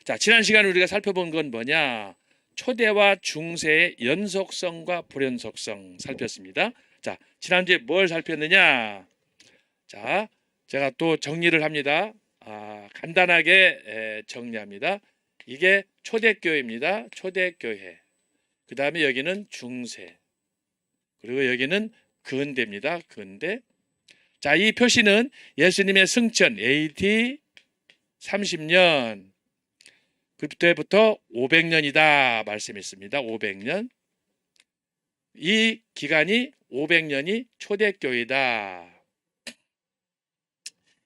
자, 지난 시간에 우리가 살펴본 건 뭐냐? 초대와 중세의 연속성과 불연속성 살폈습니다. 자, 지난주에 뭘 살폈느냐? 자, 제가 또 정리를 합니다. 간단하게 정리합니다. 이게 초대교회입니다. 초대교회. 그 다음에 여기는 중세. 그리고 여기는 근대입니다. 근대. 자, 이 표시는 예수님의 승천 AD 30년 그때부터 500년이다 말씀했습니다. 500년. 이 기간이 500년이 초대교회다.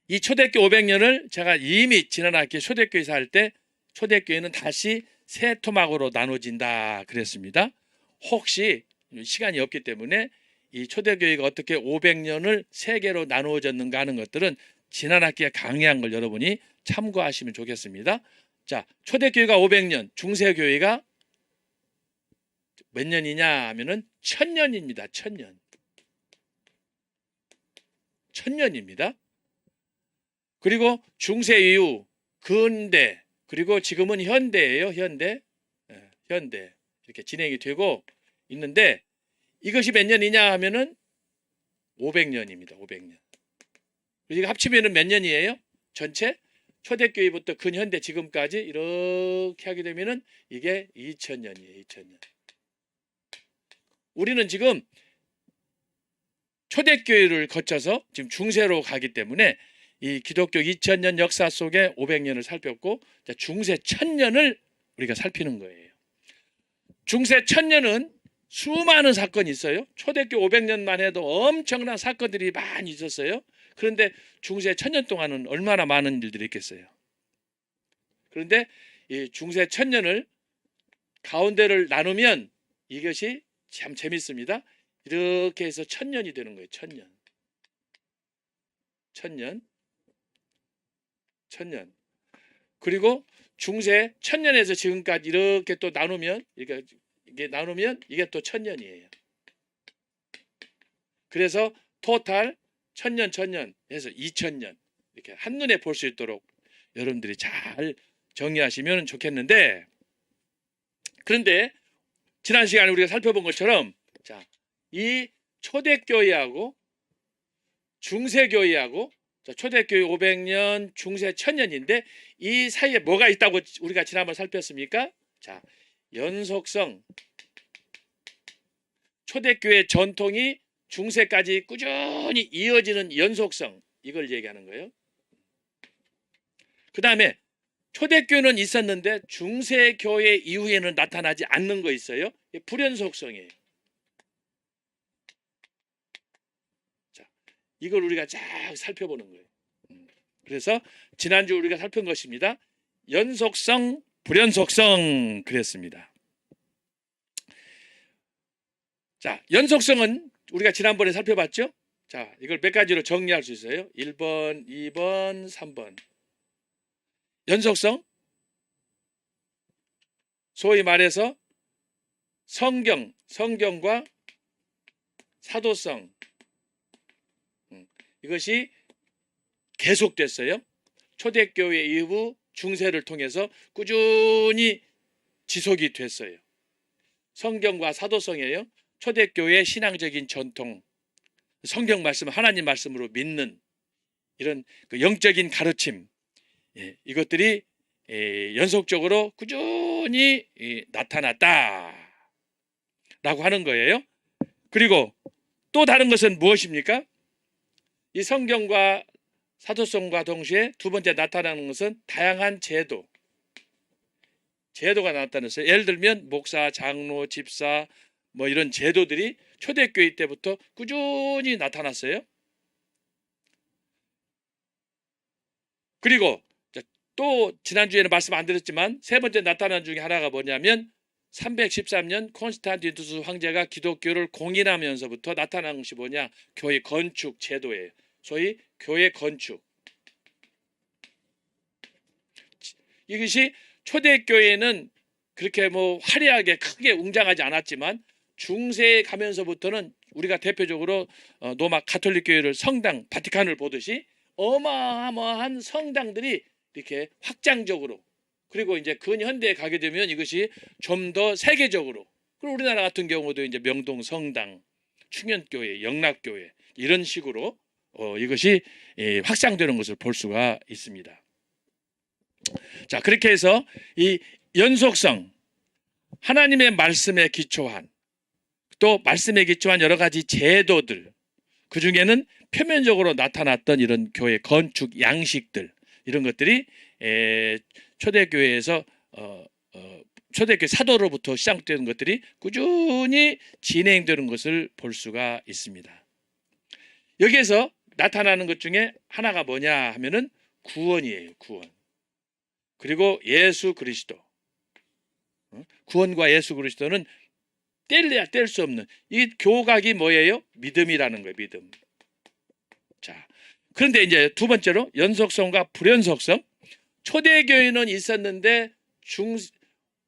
이 초대교회 500년을 제가 이미 지난 학기 초대교회에서 할 때 초대교회는 다시 세 토막으로 나눠진다 그랬습니다. 혹시 시간이 없기 때문에 이 초대교회가 어떻게 500년을 세 개로 나누어졌는가 하는 것들은 지난 학기에 강의한 걸 여러분이 참고하시면 좋겠습니다. 자, 초대교회가 500년, 중세교회가 몇 년이냐 하면은 1000년입니다. 1000년. 1000년입니다. 그리고 중세 이후 근대, 그리고 지금은 현대예요. 현대. 현대. 이렇게 진행이 되고 있는데 이것이 몇 년이냐 하면은 500년입니다. 500년. 이거 합치면은 몇 년이에요? 전체 초대교회부터 근현대 지금까지 이렇게 하게 되면은 이게 2000년이에요. 2000년. 우리는 지금 초대교회를 거쳐서 지금 중세로 가기 때문에 이 기독교 2000년 역사 속에 500년을 살폈고 중세 1000년을 우리가 살피는 거예요. 중세 1000년은 수많은 사건이 있어요. 초대교 500년만 해도 엄청난 사건들이 많이 있었어요. 그런데 중세 1000년 동안은 얼마나 많은 일들이 있겠어요. 그런데 이 중세 1000년을 가운데를 나누면 이것이 참 재밌습니다. 이렇게 해서 1000년이 되는 거예요. 1000년. 1000년. 1000년. 그리고 중세 1000년에서 지금까지 이렇게 또 나누면 이게 나누면 이게 또 1000년이에요. 그래서 토탈 1000년 1000년 해서 2000년 이렇게 한눈에 볼 수 있도록 여러분들이 잘 정리하시면 좋겠는데, 그런데 지난 시간에 우리가 살펴본 것처럼 자, 이 초대교회하고 중세교회하고 초대교회 500년, 중세 1000년인데 이 사이에 뭐가 있다고 우리가 지난번 살폈습니까? 자, 연속성. 초대교회 전통이 중세까지 꾸준히 이어지는 연속성. 이걸 얘기하는 거예요. 그 다음에 초대교회는 있었는데 중세교회 이후에는 나타나지 않는 거 있어요. 불연속성이에요. 자, 이걸 우리가 쫙 살펴보는 거예요. 그래서 지난주 우리가 살펴본 것입니다. 연속성, 불연속성 그랬습니다. 자, 연속성은 우리가 지난번에 살펴봤죠? 자, 이걸 몇 가지로 정리할 수 있어요. 1번, 2번, 3번. 연속성, 소위 말해서 성경과 사도성, 이것이 계속됐어요. 초대교회 이후 중세를 통해서 꾸준히 지속이 됐어요. 성경과 사도성이에요. 초대교회의 신앙적인 전통, 성경 말씀, 하나님 말씀으로 믿는 이런 그 영적인 가르침, 이것들이 연속적으로 꾸준히 나타났다라고 하는 거예요. 그리고 또 다른 것은 무엇입니까? 이 성경과 사도성과 동시에 두 번째 나타나는 것은 다양한 제도가 나타났어요. 예를 들면 목사, 장로, 집사 뭐 이런 제도들이 초대교회 때부터 꾸준히 나타났어요. 그리고 또 지난주에는 말씀 안 드렸지만 세 번째 나타난 중에 하나가 뭐냐면 313년 콘스탄티누스 황제가 기독교를 공인하면서부터 나타난 것이 뭐냐? 교회 건축 제도예요. 소위 교회 건축. 이것이 초대교회는 그렇게 뭐 화려하게 크게 웅장하지 않았지만 중세에 가면서부터는 우리가 대표적으로 로마 가톨릭 교회를 성당 바티칸을 보듯이 어마어마한 성당들이 이렇게 확장적으로 그리고 이제 근현대에 가게 되면 이것이 좀 더 세계적으로, 그리고 우리나라 같은 경우도 이제 명동 성당, 충현교회, 영락교회 이런 식으로 이것이 확장되는 것을 볼 수가 있습니다. 자, 그렇게 해서 이 연속성, 하나님의 말씀에 기초한, 또 말씀에 기초한 여러 가지 제도들, 그 중에는 표면적으로 나타났던 이런 교회 건축 양식들, 이런 것들이 초대교회에서 초대교회 사도로부터 시작되는 것들이 꾸준히 진행되는 것을 볼 수가 있습니다. 여기에서 나타나는 것 중에 하나가 뭐냐 하면은 구원이에요. 구원. 그리고 예수 그리스도. 구원과 예수 그리스도는 뗄래야 뗄 수 없는 이 교각이 뭐예요? 믿음이라는 거예요. 믿음. 자, 그런데 이제 두 번째로 연속성과 불연속성. 초대교회는 있었는데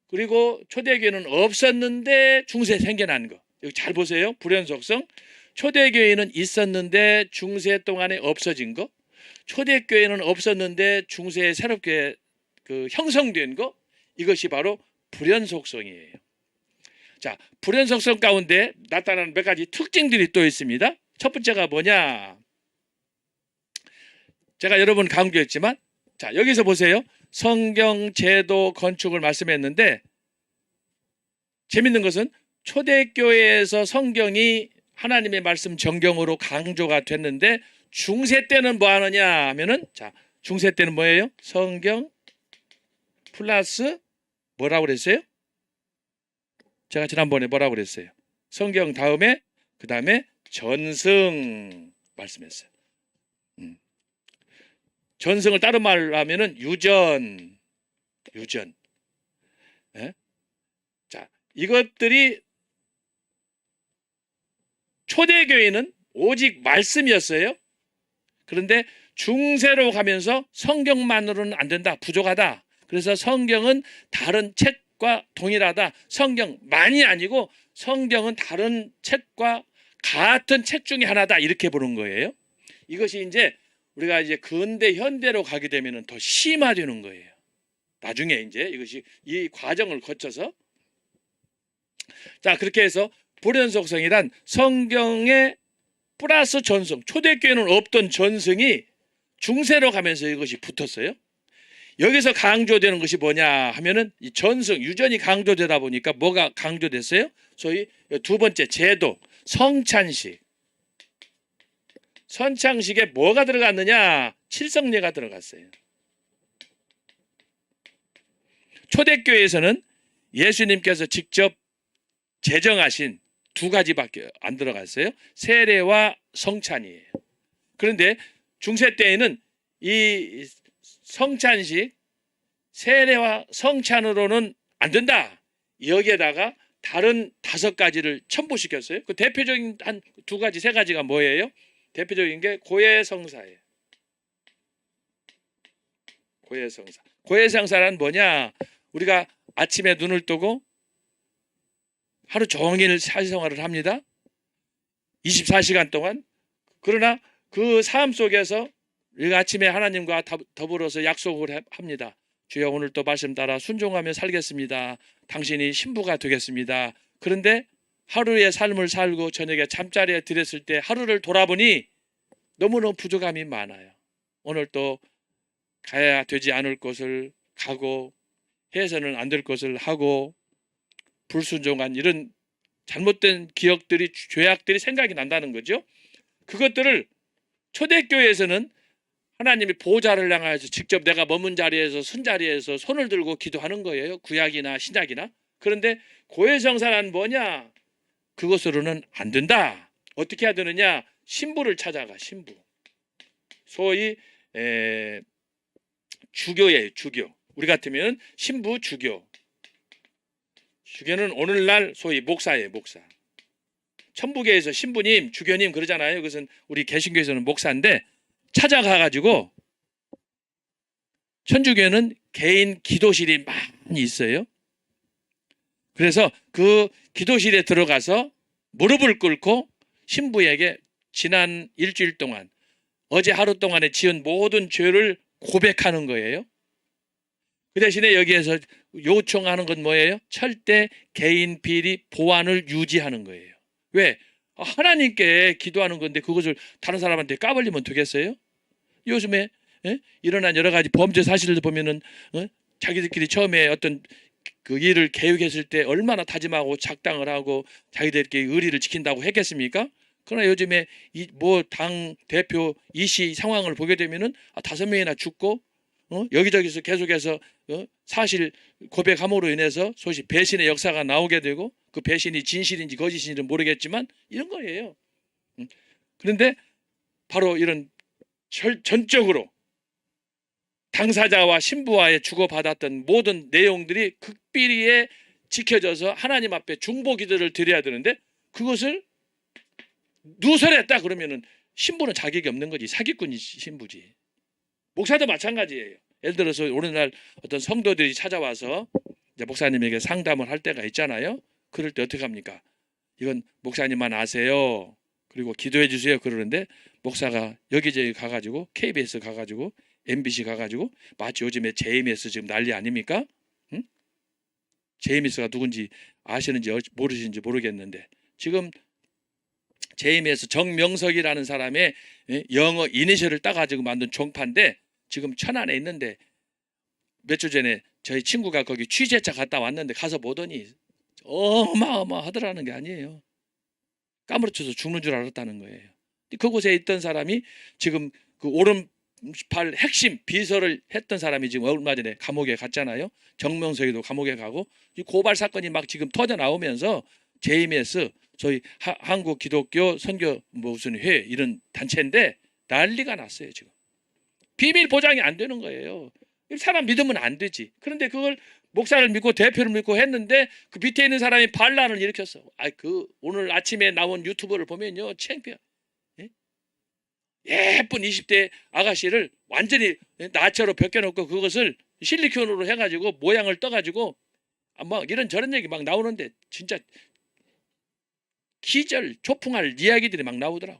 그리고 초대교회는 없었는데 중세 생겨난 거. 여기 잘 보세요. 불연속성. 초대교회는 있었는데 중세 동안에 없어진 거. 초대교회는 없었는데 중세에 새롭게 형성된 거. 이것이 바로 불연속성이에요. 자, 불연속성 가운데 나타나는 몇 가지 특징들이 또 있습니다. 첫 번째가 뭐냐? 제가 여러분 강조했지만, 자, 여기서 보세요. 성경, 제도, 건축을 말씀했는데 재밌는 것은 초대교회에서 성경이 하나님의 말씀 정경으로 강조가 됐는데 중세 때는 뭐 하느냐 하면은, 자, 중세 때는 뭐예요? 성경 플러스 뭐라고 그랬어요? 제가 지난번에 뭐라고 그랬어요? 성경 다음에 그 다음에 전승 말씀했어요. 전승을 다른 말로 하면은 유전. 예? 자, 이것들이 초대교회는 오직 말씀이었어요. 그런데 중세로 가면서 성경만으로는 안 된다. 부족하다. 그래서 성경은 다른 책과 동일하다. 성경만이 아니고 성경은 다른 책과 같은 책 중에 하나다. 이렇게 보는 거예요. 이것이 이제 우리가 이제 근대 현대로 가게 되면 더 심화되는 거예요. 나중에 이제 이것이 이 과정을 거쳐서, 자, 그렇게 해서 불연속성이란 성경의 플러스 전승, 초대교회는 없던 전승이 중세로 가면서 이것이 붙었어요. 여기서 강조되는 것이 뭐냐 하면은 이 전승, 유전이 강조되다 보니까 뭐가 강조됐어요? 소위 두 번째 제도, 성찬식. 선창식에 뭐가 들어갔느냐? 칠성례가 들어갔어요. 초대교회에서는 예수님께서 직접 제정하신 두 가지밖에 안 들어갔어요. 세례와 성찬이에요. 그런데 중세 때에는 이 성찬식, 세례와 성찬으로는 안 된다. 여기에다가 다른 5가지를 첨부시켰어요. 그 대표적인 한 2가지, 3가지가 뭐예요? 대표적인 게 고해성사예요. 고해성사. 고해성사란 뭐냐? 우리가 아침에 눈을 뜨고 하루 종일 사회생활을 합니다. 24시간 동안. 그러나 그 삶 속에서 우리가 아침에 하나님과 더불어서 약속을 합니다. 주여, 오늘 또 말씀 따라 순종하며 살겠습니다. 당신이 신부가 되겠습니다. 그런데 하루의 삶을 살고 저녁에 잠자리에 들었을 때 하루를 돌아보니 너무너무 부족함이 많아요. 오늘 또 가야 되지 않을 것을 가고 해서는 안 될 것을 하고 불순종한 이런 잘못된 기억들이, 죄악들이 생각이 난다는 거죠. 그것들을 초대교회에서는 하나님이 보좌를 향해서 직접 내가 머문 자리에서 손자리에서 손을 들고 기도하는 거예요. 구약이나 신약이나. 그런데 고해성사란 뭐냐? 그것으로는 안 된다. 어떻게 해야 되느냐? 신부를 찾아가. 신부. 소위 주교예요. 주교. 우리 같으면 신부 주교. 주교는 오늘날 소위 목사예요. 목사. 천부교에서 신부님, 주교님 그러잖아요. 그것은 우리 개신교에서는 목사인데, 찾아가가지고 천주교는 개인 기도실이 많이 있어요. 그래서 그 기도실에 들어가서 무릎을 꿇고 신부에게 지난 일주일 동안, 어제 하루 동안에 지은 모든 죄를 고백하는 거예요. 그 대신에 여기에서 요청하는 건 뭐예요? 철대 개인 비리 보안을 유지하는 거예요. 왜? 하나님께 기도하는 건데 그것을 다른 사람한테 까발리면 되겠어요? 요즘에 일어난 여러 가지 범죄 사실을 보면은 자기들끼리 처음에 어떤 그 일을 계획했을 때 얼마나 다짐하고 작당을 하고 자기들끼리 의리를 지킨다고 했겠습니까? 그러나 요즘에 뭐 당 대표 이씨 상황을 보게 되면은 5명이나 죽고 여기저기서 계속해서 사실 고백함으로 인해서 소위 배신의 역사가 나오게 되고 그 배신이 진실인지 거짓인지는 모르겠지만 이런 거예요. 그런데 바로 이런 전적으로 당사자와 신부와의 주고받았던 모든 내용들이 극비리에 지켜져서 하나님 앞에 중보 기도를 드려야 되는데 그것을 누설했다 그러면은 신부는 자격이 없는 거지. 사기꾼이 신부지. 목사도 마찬가지예요. 예를 들어서 오늘날 어떤 성도들이 찾아와서 이제 목사님에게 상담을 할 때가 있잖아요. 그럴 때 어떻게 합니까? 이건 목사님만 아세요. 그리고 기도해 주세요. 그러는데 목사가 여기저기 가가지고 KBS 가가지고 MBC 가가지고 마치 요즘에 JMS 지금 난리 아닙니까? 응? JMS가 누군지 아시는지 모르시는지 모르겠는데 지금 JMS 정명석이라는 사람의 영어 이니셜을 따가지고 만든 종파인데 지금 천안에 있는데 몇 주 전에 저희 친구가 거기 취재차 갔다 왔는데 가서 보더니 어마어마하더라는 게 아니에요. 까무러쳐서 죽는 줄 알았다는 거예요. 그곳에 있던 사람이 지금 그 오른팔 핵심 비서를 했던 사람이 지금 얼마 전에 감옥에 갔잖아요. 정명석이도 감옥에 가고 이 고발 사건이 막 지금 터져 나오면서 JMS 저희 한국 기독교 선교 무슨 회 이런 단체인데 난리가 났어요. 지금 비밀 보장이 안 되는 거예요. 사람 믿으면 안 되지. 그런데 그걸 목사를 믿고 대표를 믿고 했는데 그 밑에 있는 사람이 반란을 일으켰어. 그 오늘 아침에 나온 유튜브를 보면요, 창피해. 예쁜 20대 아가씨를 완전히 나처럼 벗겨놓고 그것을 실리콘으로 해가지고 모양을 떠가지고 막 이런 저런 얘기 막 나오는데 진짜 기절 조풍할 이야기들이 막 나오더라고.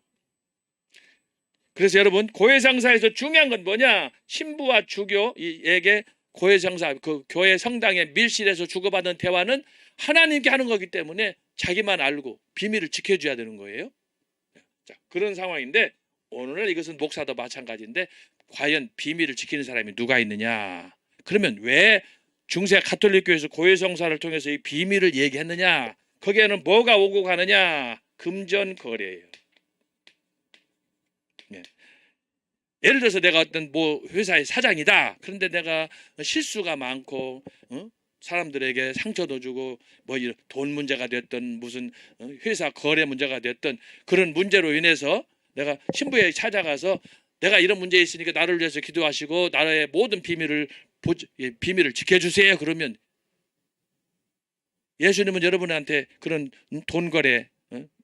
그래서 여러분 고해성사에서 중요한 건 뭐냐? 신부와 주교에게 고해성사 그 교회 성당에 밀실에서 주고받은 대화는 하나님께 하는 거기 때문에 자기만 알고 비밀을 지켜줘야 되는 거예요. 자, 그런 상황인데 오늘날 이것은 목사도 마찬가지인데 과연 비밀을 지키는 사람이 누가 있느냐? 그러면 왜 중세 가톨릭 교회에서 고해성사를 통해서 이 비밀을 얘기했느냐? 거기에는 뭐가 오고 가느냐? 금전거래예요. 네. 예를 들어서 내가 어떤 뭐 회사의 사장이다. 그런데 내가 실수가 많고 사람들에게 상처도 주고 뭐 돈 문제가 됐던 무슨 회사 거래 문제가 됐던 그런 문제로 인해서 내가 신부에 찾아가서 내가 이런 문제 있으니까 나를 위해서 기도하시고 나의 모든 비밀을 지켜주세요. 그러면 예수님은 여러분한테 그런 돈 거래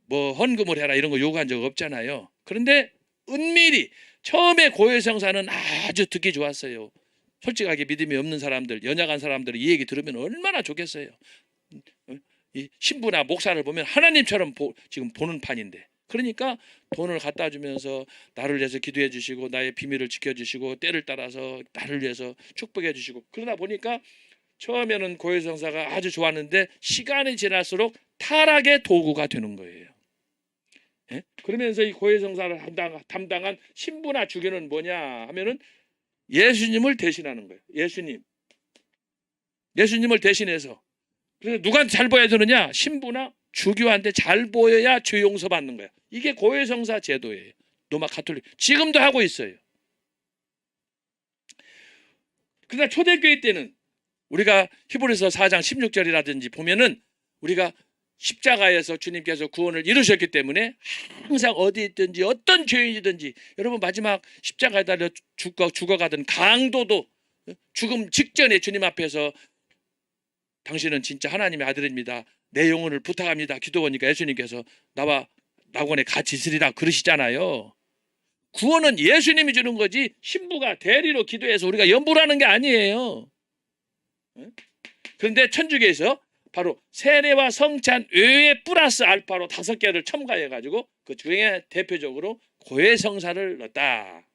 뭐 헌금을 해라 이런 거 요구한 적 없잖아요. 그런데 은밀히 처음에 고해성사는 아주 듣기 좋았어요. 솔직하게 믿음이 없는 사람들, 연약한 사람들이 이 얘기 들으면 얼마나 좋겠어요. 이 신부나 목사를 보면 하나님처럼 지금 보는 판인데 그러니까 돈을 갖다 주면서 나를 위해서 기도해 주시고 나의 비밀을 지켜주시고 때를 따라서 나를 위해서 축복해 주시고 그러다 보니까 처음에는 고해성사가 아주 좋았는데 시간이 지날수록 타락의 도구가 되는 거예요. 예? 그러면서 이 고해성사를 담당한 신부나 주교는 뭐냐 하면은 예수님을 대신하는 거예요. 예수님을 대신해서 그래서 누구한테 잘 보여야 되느냐? 신부나 주교한테 잘 보여야 죄 용서 받는 거야. 이게 고해성사 제도예요. 로마 가톨릭 지금도 하고 있어요. 그러나 초대교회 때는 우리가 히브리서 4장 16절이라든지 보면은 우리가 십자가에서 주님께서 구원을 이루셨기 때문에 항상 어디 있든지 어떤 죄인이든지 여러분 마지막 십자가에 달려 죽어가던 강도도 죽음 직전에 주님 앞에서 당신은 진짜 하나님의 아들입니다. 내 영혼을 부탁합니다. 기도하니까 예수님께서 나와 낙원에 같이 있으리라 그러시잖아요. 구원은 예수님이 주는 거지 신부가 대리로 기도해서 우리가 연부하는 게 아니에요. 그런데 천주교에서 바로 세례와 성찬 외에 플러스 알파로 5개를 첨가해가지고 그 중에 대표적으로 고해성사를 넣었다.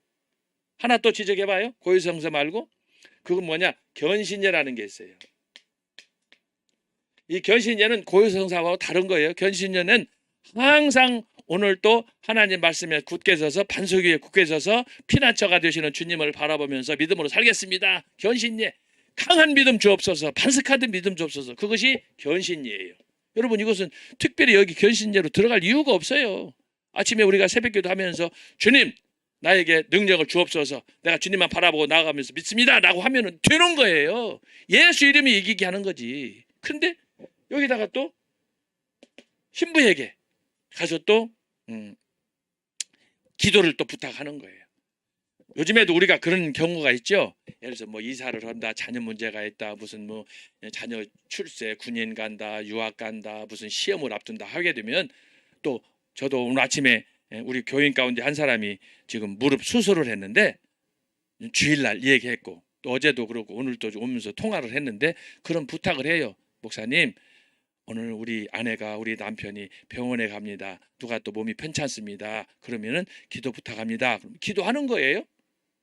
하나 또 지적해봐요. 고해성사 말고 그건 뭐냐? 견신예라는 게 있어요. 이 견신예는 고유성사하고 다른 거예요. 견신예는 항상 오늘 또 하나님 말씀에 굳게 서서 반석 위에 굳게 서서 피난처가 되시는 주님을 바라보면서 믿음으로 살겠습니다. 견신예. 강한 믿음 주옵소서. 반석하듯 믿음 주옵소서. 그것이 견신예예요. 여러분 이것은 특별히 여기 견신예로 들어갈 이유가 없어요. 아침에 우리가 새벽기도 하면서 주님 나에게 능력을 주옵소서. 내가 주님만 바라보고 나아가면서 믿습니다. 라고 하면 되는 거예요. 예수 이름이 이기게 하는 거지. 근데 여기다가 또 신부에게 가서 또 기도를 또 부탁하는 거예요. 요즘에도 우리가 그런 경우가 있죠. 예를 들어서 뭐 이사를 한다, 자녀 문제가 있다, 무슨 뭐 자녀 출세, 군인 간다, 유학 간다, 무슨 시험을 앞둔다 하게 되면 또 저도 오늘 아침에 우리 교인 가운데 한 사람이 지금 무릎 수술을 했는데 주일날 얘기했고 또 어제도 그렇고 오늘도 오면서 통화를 했는데 그런 부탁을 해요. 목사님 오늘 우리 아내가 우리 남편이 병원에 갑니다. 누가 또 몸이 편찮습니다. 그러면은 기도 부탁합니다. 그럼 기도하는 거예요.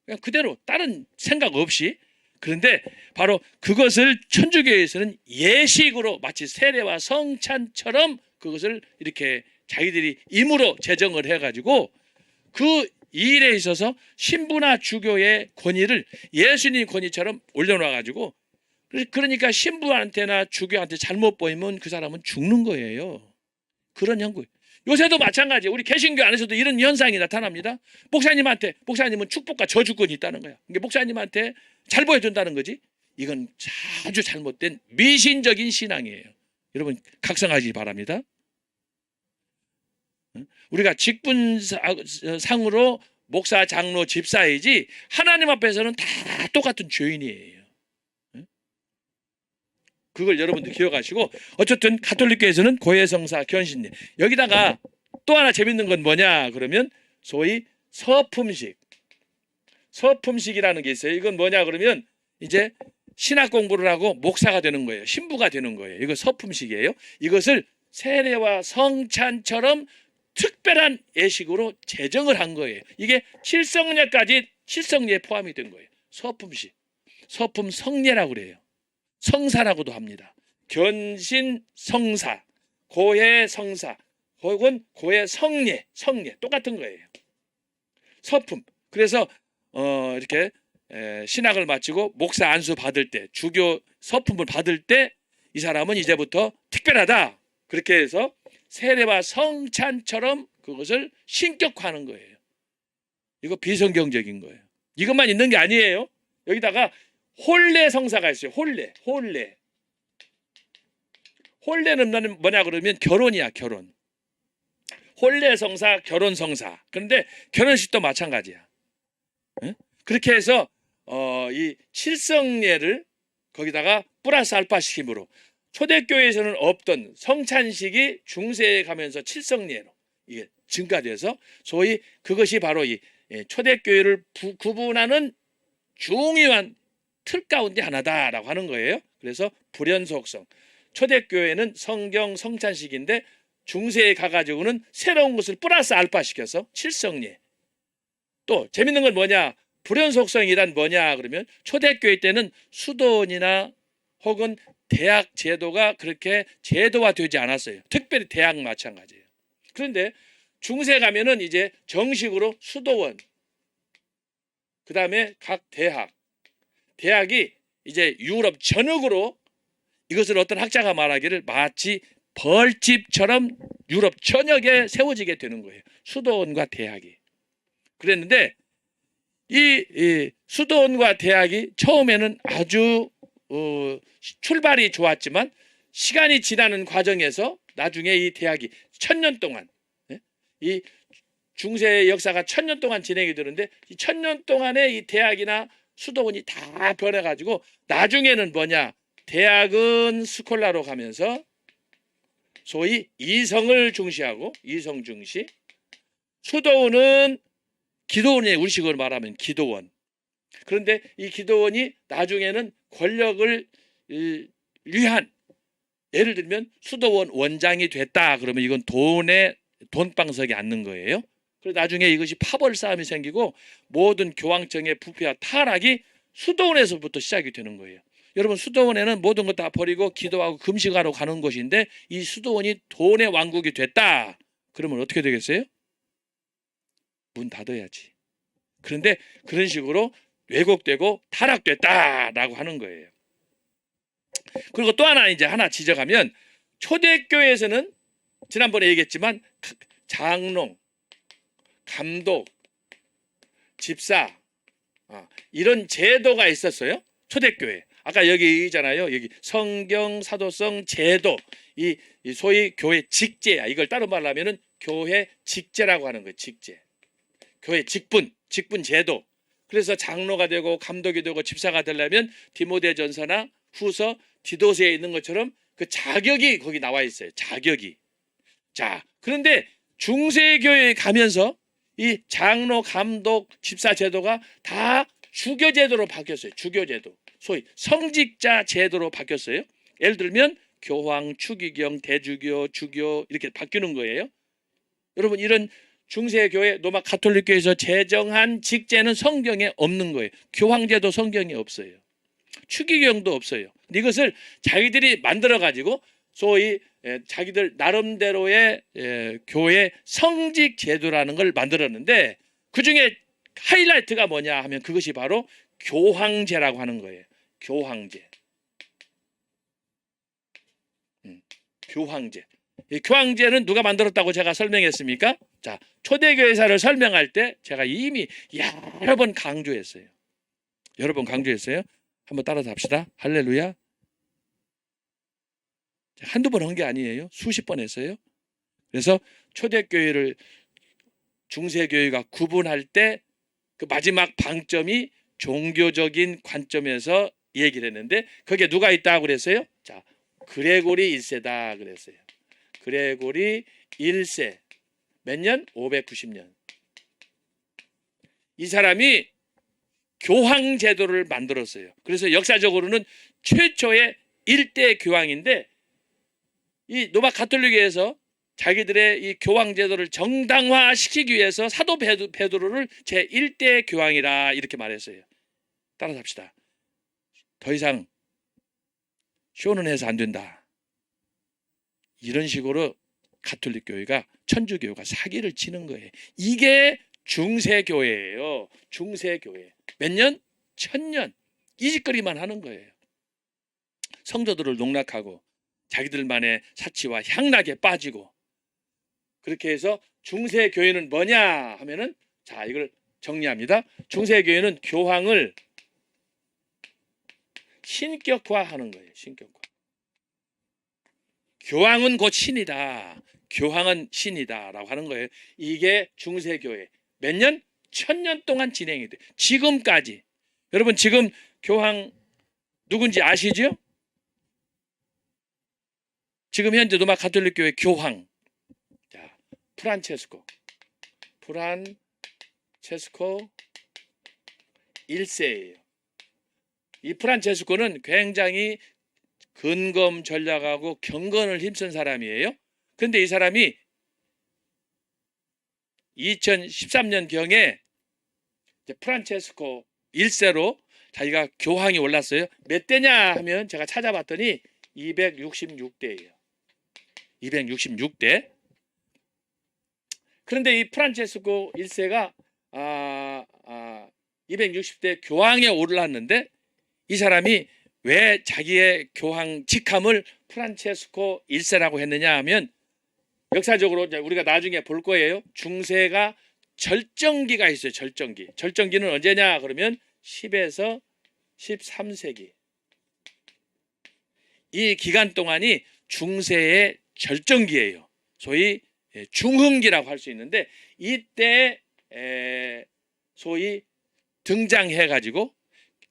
그냥 그대로 다른 생각 없이. 그런데 바로 그것을 천주교에서는 예식으로 마치 세례와 성찬처럼 그것을 이렇게 자기들이 임으로 제정을 해가지고 그 일에 있어서 신부나 주교의 권위를 예수님 권위처럼 올려놔가지고 그러니까 신부한테나 주교한테 잘못 보이면 그 사람은 죽는 거예요. 그런 형국. 요새도 마찬가지. 우리 개신교 안에서도 이런 현상이 나타납니다. 목사님은 축복과 저주권이 있다는 거야. 그러니까 목사님한테 잘 보여준다는 거지. 이건 아주 잘못된 미신적인 신앙이에요. 여러분 각성하시기 바랍니다. 우리가 직분상으로 목사, 장로, 집사이지 하나님 앞에서는 다 똑같은 죄인이에요. 그걸 여러분들 기억하시고 어쨌든 가톨릭교에서는 고해성사, 견신예. 여기다가 또 하나 재밌는 건 뭐냐 그러면 소위 서품식이라는 게 있어요. 이건 뭐냐 그러면 이제 신학 공부를 하고 목사가 되는 거예요. 신부가 되는 거예요. 이거 서품식이에요. 이것을 세례와 성찬처럼 특별한 예식으로 제정을 한 거예요. 이게 칠성례에 포함이 된 거예요. 서품식. 서품 성례라고 그래요. 성사라고도 합니다. 견신성사, 고해성사, 혹은 고해성례, 똑같은 거예요. 서품. 그래서 이렇게 신학을 마치고 목사 안수 받을 때, 주교 서품을 받을 때 이 사람은 이제부터 특별하다. 그렇게 해서 세례와 성찬처럼 그것을 신격화하는 거예요. 이거 비성경적인 거예요. 이것만 있는 게 아니에요. 여기다가 혼례 성사가 있어요. 혼례는 뭐냐 그러면 결혼이야, 결혼. 혼례 성사, 결혼 성사. 그런데 결혼식도 마찬가지야. 응? 그렇게 해서 이 칠성례를 거기다가 플러스 알파식으로 초대교회에서는 없던 성찬식이 중세에 가면서 칠성례로 이게 증가돼서 소위 그것이 바로 이 초대교회를 구분하는 중요한 틀 가운데 하나다라고 하는 거예요. 그래서 불연속성. 초대교회는 성경 성찬식인데 중세에 가가지고는 새로운 것을 플러스 알파 시켜서 칠성례. 또 재밌는 건 뭐냐? 불연속성이란 뭐냐 그러면 초대교회 때는 수도원이나 혹은 대학 제도가 그렇게 제도화되지 않았어요. 특별히 대학 마찬가지예요. 그런데 중세 가면은 이제 정식으로 수도원, 그 다음에 각 대학이 이제 유럽 전역으로 이것을 어떤 학자가 말하기를 마치 벌집처럼 유럽 전역에 세워지게 되는 거예요. 수도원과 대학이. 그랬는데 이 수도원과 대학이 처음에는 아주 출발이 좋았지만 시간이 지나는 과정에서 나중에 이 대학이 1000년 동안 이 중세의 역사가 1000년 동안 진행이 되는데 이 1000년 동안에 이 대학이나 수도원이 다 변해가지고 나중에는 뭐냐? 대학은 스콜라로 가면서 소위 이성을 중시하고 이성 중시, 수도원은 기도원이에요. 우리식으로 말하면 기도원. 그런데 이 기도원이 나중에는 권력을 위한, 예를 들면 수도원 원장이 됐다 그러면 이건 돈방석에 앉는 거예요. 그래서 나중에 이것이 파벌 싸움이 생기고 모든 교황청의 부패와 타락이 수도원에서부터 시작이 되는 거예요. 여러분, 수도원에는 모든 것 다 버리고 기도하고 금식하러 가는 곳인데 이 수도원이 돈의 왕국이 됐다. 그러면 어떻게 되겠어요? 문 닫아야지. 그런데 그런 식으로 왜곡되고 타락됐다라고 하는 거예요. 그리고 또 하나 이제 하나 지적하면, 초대교회에서는 지난번에 얘기했지만 장롱, 감독, 집사, 이런 제도가 있었어요. 초대교회. 아까 여기 있잖아요. 여기 성경, 사도성, 제도, 이 소위 교회 직제야. 이걸 따로 말하면은 교회 직제라고 하는 거예요. 직제. 교회 직분 제도. 그래서 장로가 되고 감독이 되고 집사가 되려면 디모데전서나 후서, 디도서에 있는 것처럼 그 자격이 거기 나와 있어요. 자격이. 자, 그런데 중세교회에 가면서 이 장로, 감독, 집사 제도가 다 주교 제도로 바뀌었어요. 주교 제도. 소위 성직자 제도로 바뀌었어요. 예를 들면 교황, 추기경, 대주교, 주교 이렇게 바뀌는 거예요. 여러분, 이런 중세교회 로마 가톨릭교회에서 제정한 직제는 성경에 없는 거예요. 교황제도 성경에 없어요. 추기경도 없어요. 이것을 자기들이 만들어 가지고 소위 자기들 나름대로의 교회 성직 제도라는 걸 만들었는데, 그중에 하이라이트가 뭐냐 하면 그것이 바로 교황제라고 하는 거예요. 교황제. 교황제. 이 교황제는 누가 만들었다고 제가 설명했습니까? 자, 초대교회사를 설명할 때 제가 이미 여러 번 강조했어요. 여러 번 강조했어요. 한번 따라서 합시다. 할렐루야. 한두 번 한 게 아니에요. 수십 번 했어요. 그래서 초대교회를 중세교회가 구분할 때 그 마지막 방점이 종교적인 관점에서 얘기를 했는데, 거기에 누가 있다고 그랬어요? 자, 그레고리 1세다 그랬어요. 그레고리 1세. 몇 년? 590년. 이 사람이 교황 제도를 만들었어요. 그래서 역사적으로는 최초의 1대 교황인데, 이 로마 가톨릭에서 자기들의 이 교황 제도를 정당화시키기 위해서 사도 베드로를 제1대 교황이라 이렇게 말했어요. 따라서 합시다. 더 이상 쇼는 해서 안 된다. 이런 식으로 가톨릭 교회가, 천주교가 사기를 치는 거예요. 이게 중세교회예요. 중세교회. 몇 년? 1000년. 이 짓거리만 하는 거예요. 성도들을 농락하고 자기들만의 사치와 향락에 빠지고, 그렇게 해서 중세교회는 뭐냐 하면은, 자, 이걸 정리합니다. 중세교회는 교황을 신격화하는 거예요. 신격화. 교황은 곧 신이다. 교황은 신이다 라고 하는 거예요. 이게 중세교회. 몇 년? 1000년 동안 진행이 돼. 지금까지. 여러분, 지금 교황 누군지 아시죠? 지금 현재 로마 가톨릭 교회 교황. 자, 프란체스코 1세예요. 이 프란체스코는 굉장히 근검 전략하고 경건을 힘쓴 사람이에요. 그런데 이 사람이 2013년경에 프란체스코 1세로 자기가 교황이 올랐어요. 몇 대냐 하면 제가 찾아봤더니 266대예요. 266대. 그런데 이 프란체스코 1세가 260대 교황에 올랐는데, 이 사람이 왜 자기의 교황 직함을 프란체스코 1세라고 했느냐 하면, 역사적으로 우리가 나중에 볼 거예요. 중세가 절정기가 있어요. 절정기. 절정기는 언제냐 그러면 10에서 13세기. 이 기간 동안이 중세의 절정기예요. 소위 중흥기라고 할 수 있는데, 이때 소위 등장해 가지고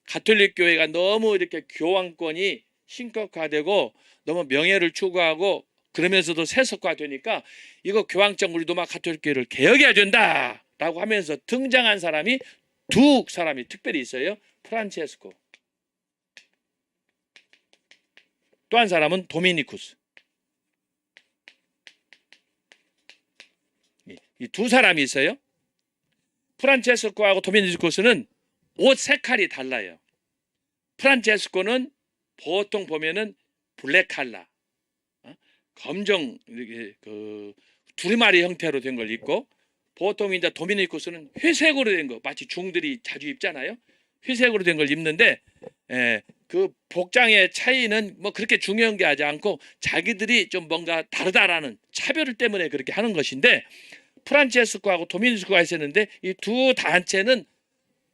가톨릭 교회가 너무 이렇게 교황권이 신격화되고 너무 명예를 추구하고 그러면서도 세속화되니까, 이거 교황청 우리 로마 가톨릭 교회를 개혁해야 된다라고 하면서 등장한 사람이 두 사람이 특별히 있어요. 프란체스코. 또 한 사람은 도미니쿠스. 이 두 사람이 있어요. 프란체스코하고 도미니쿠스는 옷 색깔이 달라요. 프란체스코는 보통 보면은 블랙칼라, 검정 이렇게 그 두루마리 형태로 된 걸 입고, 보통 이제 도미니쿠스는 회색으로 된 거, 마치 중들이 자주 입잖아요. 회색으로 된 걸 입는데, 그 복장의 차이는 뭐 그렇게 중요한 게 하지 않고 자기들이 좀 뭔가 다르다라는 차별 때문에 그렇게 하는 것인데, 프란체스코하고 도미니쿠스가 있었는데 이 두 단체는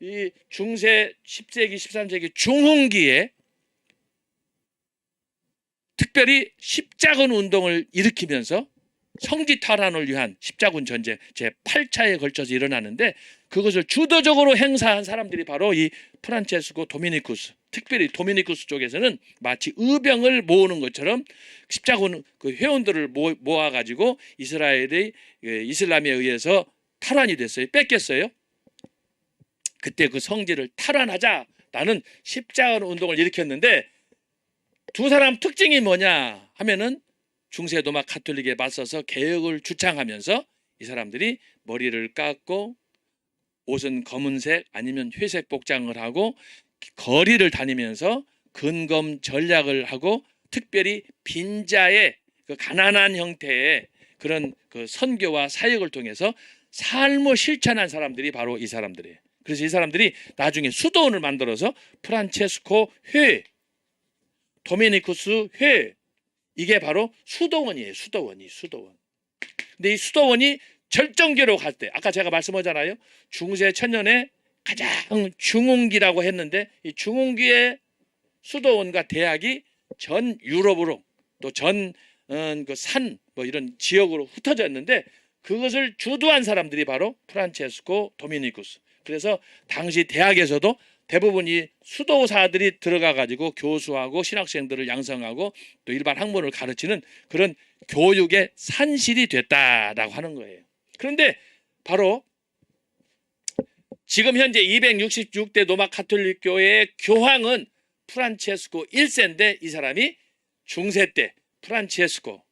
이 중세 10세기 13세기 중흥기에 특별히 십자군 운동을 일으키면서 성지 탈환을 위한 십자군 전쟁 제8차에 걸쳐서 일어나는데, 그것을 주도적으로 행사한 사람들이 바로 이 프란체스코 도미니쿠스, 특별히 도미니쿠스 쪽에서는 마치 의병을 모으는 것처럼 십자군 그 회원들을 모아가지고 이스라엘의 이슬람에 의해서 탈환이 됐어요. 뺏겼어요. 그때 그 성지를 탈환하자라는 십자군 운동을 일으켰는데, 두 사람 특징이 뭐냐 하면은 중세 로마 가톨릭에 맞서서 개혁을 주창하면서 이 사람들이 머리를 깎고 옷은 검은색 아니면 회색 복장을 하고 거리를 다니면서 근검 전략을 하고, 특별히 빈자의 그 가난한 형태의 그런 그 선교와 사역을 통해서 삶을 실천한 사람들이 바로 이 사람들이에요. 그래서 이 사람들이 나중에 수도원을 만들어서 프란체스코 회, 도미니쿠스 회, 이게 바로 수도원이에요. 수도원. 근데 이 수도원이 절정기로 갈 때, 아까 제가 말씀하잖아요. 중세 천년에 가장 중흥기라고 했는데, 이 중흥기의 수도원과 대학이 전 유럽으로 또 전 그 산 뭐 이런 지역으로 흩어져 있는데, 그것을 주도한 사람들이 바로 프란체스코 도미니쿠스. 그래서 당시 대학에서도 대부분 이 수도사들이 들어가 가지고 교수하고 신학생들을 양성하고 또 일반 학문을 가르치는 그런 교육의 산실이 됐다라고 하는 거예요. 그런데 바로 지금 현재 266대 로마 가톨릭 교회의 교황은 프란체스코 1세인데, 이 사람이 중세 때 프란체스코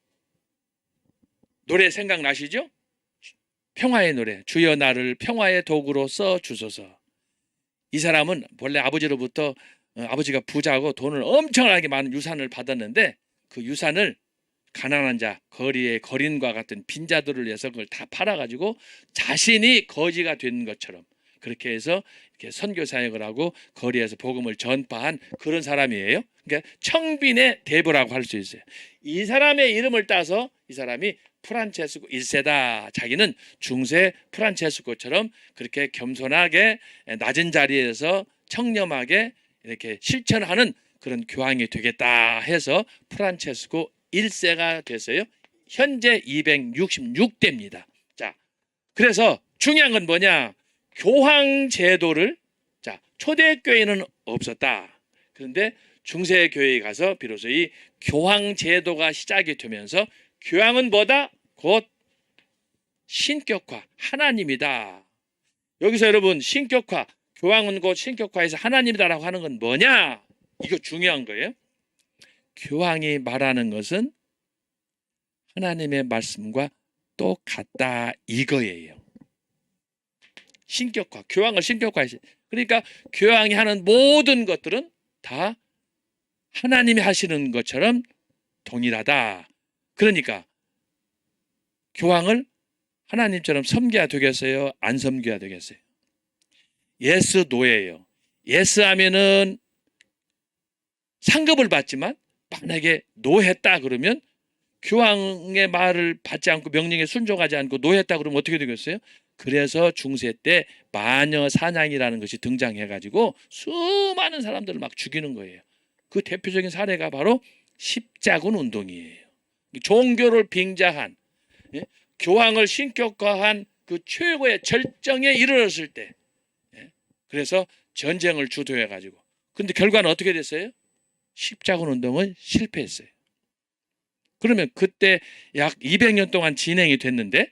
노래 생각나시죠? 평화의 노래, 주여 나를 평화의 도구로 써 주소서. 이 사람은 원래 아버지로부터 아버지가 부자고 돈을 엄청나게 많은 유산을 받았는데, 그 유산을 가난한 자, 거리의 거린과 같은 빈자들을 위해서 그걸 다 팔아가지고 자신이 거지가 된 것처럼 그렇게 해서 이렇게 선교 사역을 하고 거리에서 복음을 전파한 그런 사람이에요. 그러니까 청빈의 대부라고 할 수 있어요. 이 사람의 이름을 따서 이 사람이 프란체스코 1세다. 자기는 중세 프란체스코처럼 그렇게 겸손하게 낮은 자리에서 청렴하게 이렇게 실천하는 그런 교황이 되겠다 해서 프란체스코 1세가 됐어요. 현재 266대입니다. 자, 그래서 중요한 건 뭐냐? 교황 제도를, 자, 초대교회는 없었다. 그런데 중세 교회에 가서 비로소 이 교황 제도가 시작이 되면서, 교황은 뭐다? 곧 신격화, 하나님이다. 여기서 여러분, 신격화, 교황은 곧 신격화에서 하나님이다라고 하는 건 뭐냐? 이거 중요한 거예요. 교황이 말하는 것은 하나님의 말씀과 똑같다 이거예요. 신격화, 교황을 신격화해서, 그러니까 교황이 하는 모든 것들은 다 하나님이 하시는 것처럼 동일하다. 그러니까 교황을 하나님처럼 섬겨야 되겠어요? 안 섬겨야 되겠어요? 예스, 노예예요. 예스 하면은 상급을 받지만, 만약에 노했다 그러면 교황의 말을 받지 않고 명령에 순종하지 않고 노했다 그러면 어떻게 되겠어요? 그래서 중세 때 마녀 사냥이라는 것이 등장해가지고 수많은 사람들을 막 죽이는 거예요. 그 대표적인 사례가 바로 십자군 운동이에요. 종교를 빙자한, 교황을 신격화한 그 최고의 절정에 이르렀을 때, 그래서 전쟁을 주도해가지고, 근데 결과는 어떻게 됐어요? 십자군 운동은 실패했어요. 그러면 그때 약 200년 동안 진행이 됐는데,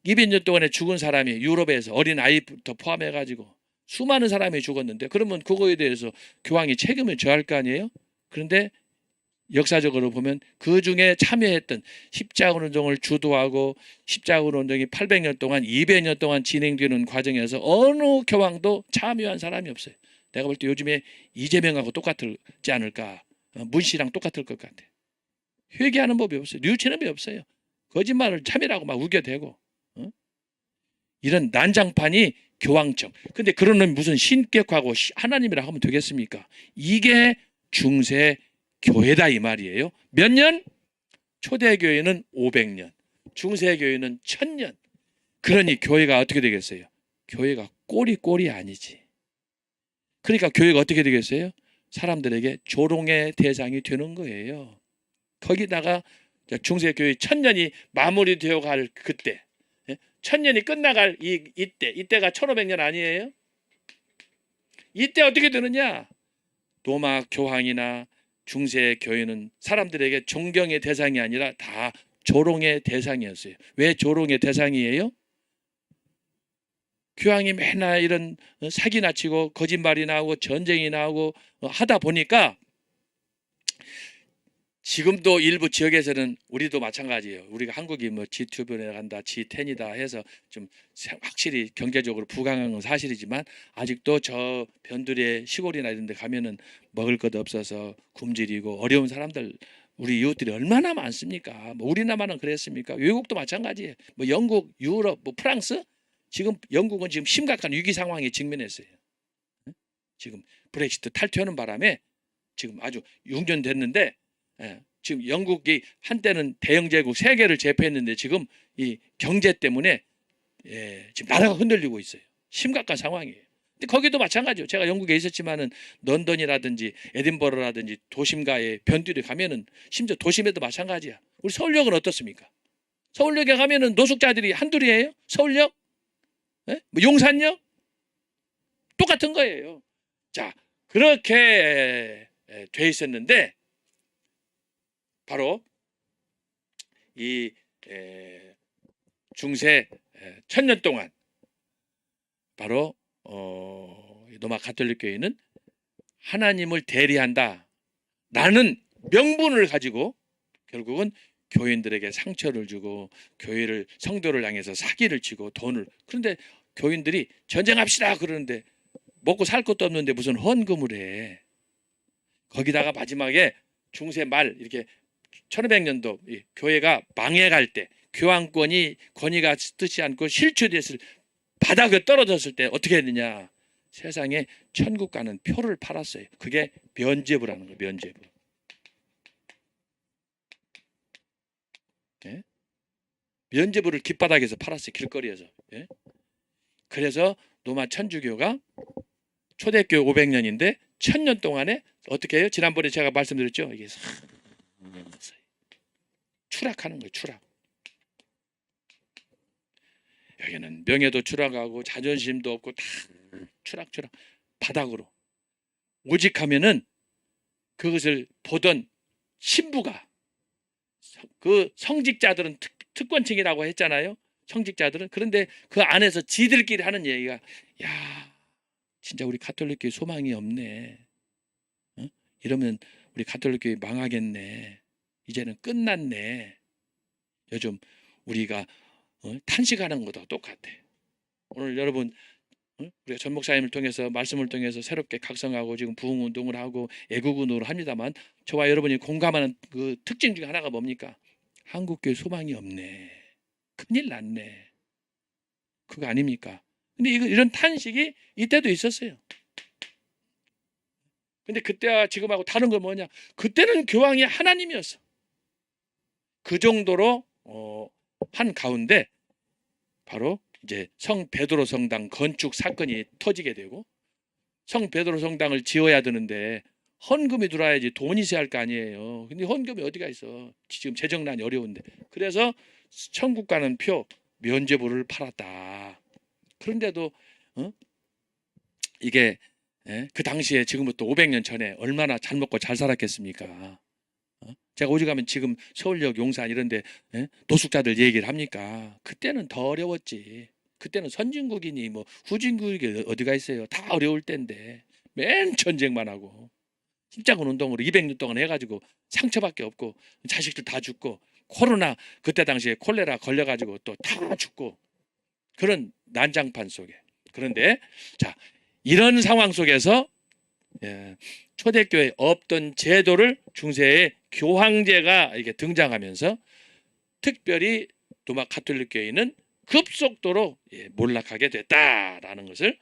200년 동안에 죽은 사람이 유럽에서 어린 아이부터 포함해가지고 수많은 사람이 죽었는데, 그러면 그거에 대해서 교황이 책임을 져야 할 거 아니에요? 그런데 역사적으로 보면 그 중에 참여했던, 십자군 운동을 주도하고 십자군 운동이 800년 동안 200년 동안 진행되는 과정에서 어느 교황도 참여한 사람이 없어요. 내가 볼 때 요즘에 이재명하고 똑같지 않을까. 문씨랑 똑같을 것 같아. 회개하는 법이 없어요. 뉘우치는 법이 없어요. 거짓말을 참이라고 막 우겨대고. 이런 난장판이 교황청. 근데 그러는 무슨 신격하고 하나님이라 하면 되겠습니까? 이게 중세 교회다 이 말이에요. 몇 년? 초대교회는 500년. 중세교회는 1000년. 그러니 교회가 어떻게 되겠어요? 교회가 꼴이 아니지. 그러니까 교회가 어떻게 되겠어요? 사람들에게 조롱의 대상이 되는 거예요. 거기다가 중세교회 1000년이 마무리되어 갈 그때, 1000년이 끝나갈 이때가 1500년 아니에요? 이때 어떻게 되느냐? 로마 교황이나 중세 교회는 사람들에게 존경의 대상이 아니라 다 조롱의 대상이었어요. 왜 조롱의 대상이에요? 교황이 맨날 이런 사기나 치고 거짓말이 나오고 전쟁이 나오고 하다 보니까 지금도 일부 지역에서는 우리도 마찬가지예요. 우리가 한국이 뭐 G2에 간다, G10이다 해서 좀 확실히 경제적으로 부강한 건 사실이지만 아직도 저 변두리의 시골이나 이런 데 가면은 먹을 것 없어서 굶주리고 어려운 사람들 우리 이웃들이 얼마나 많습니까? 뭐 우리나라만 그랬습니까? 외국도 마찬가지예요. 뭐 영국, 유럽, 뭐 프랑스 지금 영국은 지금 심각한 위기 상황에 직면했어요. 지금 브렉시트 탈퇴하는 바람에 지금 아주 6년 됐는데 지금 영국이 한때는 대영 제국 세계를 제패했는데 지금 이 경제 때문에 지금 나라가 흔들리고 있어요. 심각한 상황이에요. 근데 거기도 마찬가지예요. 제가 영국에 있었지만은 런던이라든지 에딘버러라든지 도심가에 변두리 가면은 심지어 도심에도 마찬가지야. 우리 서울역은 어떻습니까? 서울역에 가면은 노숙자들이 한둘이에요? 서울역? 뭐 용산역? 똑같은 거예요. 자, 그렇게 돼 있었는데 바로 이 중세 1000년 동안 바로 로마 가톨릭 교회는 하나님을 대리한다 라는 명분을 가지고 결국은 교인들에게 상처를 주고 교회를 성도를 향해서 사기를 치고 돈을 그런데 교인들이 전쟁합시다 그러는데 먹고 살 것도 없는데 무슨 헌금을 해. 거기다가 마지막에 중세 말 이렇게 1500년도 교회가 망해갈 때 교황권이 권위가 뜻지 않고 실추됐을 바닥에 떨어졌을 때 어떻게 했느냐. 세상에 천국 가는 표를 팔았어요. 그게 면죄부라는 거예요. 면죄부. 예? 면죄부를 길바닥에서 팔았어요. 길거리에서. 예? 그래서 로마 천주교가 초대교회 500년인데 1000년 동안에 어떻게 해요? 지난번에 제가 말씀드렸죠. 이게 추락하는 거예요. 추락. 여기는 명예도 추락하고 자존심도 없고 다 추락 바닥으로. 오직 하면은 그것을 보던 신부가 그 성직자들은 특권층이라고 했잖아요. 성직자들은. 그런데 그 안에서 지들끼리 하는 얘기가 야 진짜 우리 가톨릭교회 소망이 없네. 이러면 우리 가톨릭교회 망하겠네. 이제는 끝났네. 요즘 우리가 탄식하는 것도 똑같아. 오늘 여러분 우리가 전 목사님을 통해서 말씀을 통해서 새롭게 각성하고 지금 부흥운동을 하고 애국운동을 합니다만 저와 여러분이 공감하는 그 특징 중에 하나가 뭡니까? 한국교회 소망이 없네. 큰일 났네. 그거 아닙니까? 근데 이런 탄식이 이때도 있었어요. 근데 그때와 지금하고 다른 건 뭐냐? 그때는 교황이 하나님이었어. 그 정도로 한 가운데 바로 이제 성 베드로 성당 건축 사건이 터지게 되고 성 베드로 성당을 지어야 되는데 헌금이 들어와야지 돈이 있어야 할 거 아니에요. 근데 헌금이 어디가 있어? 지금 재정난이 어려운데. 그래서 천국 가는 표 면죄부를 팔았다. 그런데도 이게 그 당시에 지금부터 500년 전에 얼마나 잘 먹고 잘 살았겠습니까? 제가 오죽하면 지금 서울역 용산 이런 데 노숙자들 얘기를 합니까? 그때는 더 어려웠지. 그때는 선진국이니 뭐 후진국이 어디가 있어요. 다 어려울 때인데 맨 전쟁만 하고 십자군 운동으로 200년 동안 해가지고 상처밖에 없고 자식들 다 죽고 코로나 그때 당시에 콜레라 걸려가지고 또 다 죽고 그런 난장판 속에. 그런데 자 이런 상황 속에서 초대교회에 없던 제도를 중세에 교황제가 이게 등장하면서 특별히 로마 가톨릭 교회는 급속도로 몰락하게 됐다라는 것을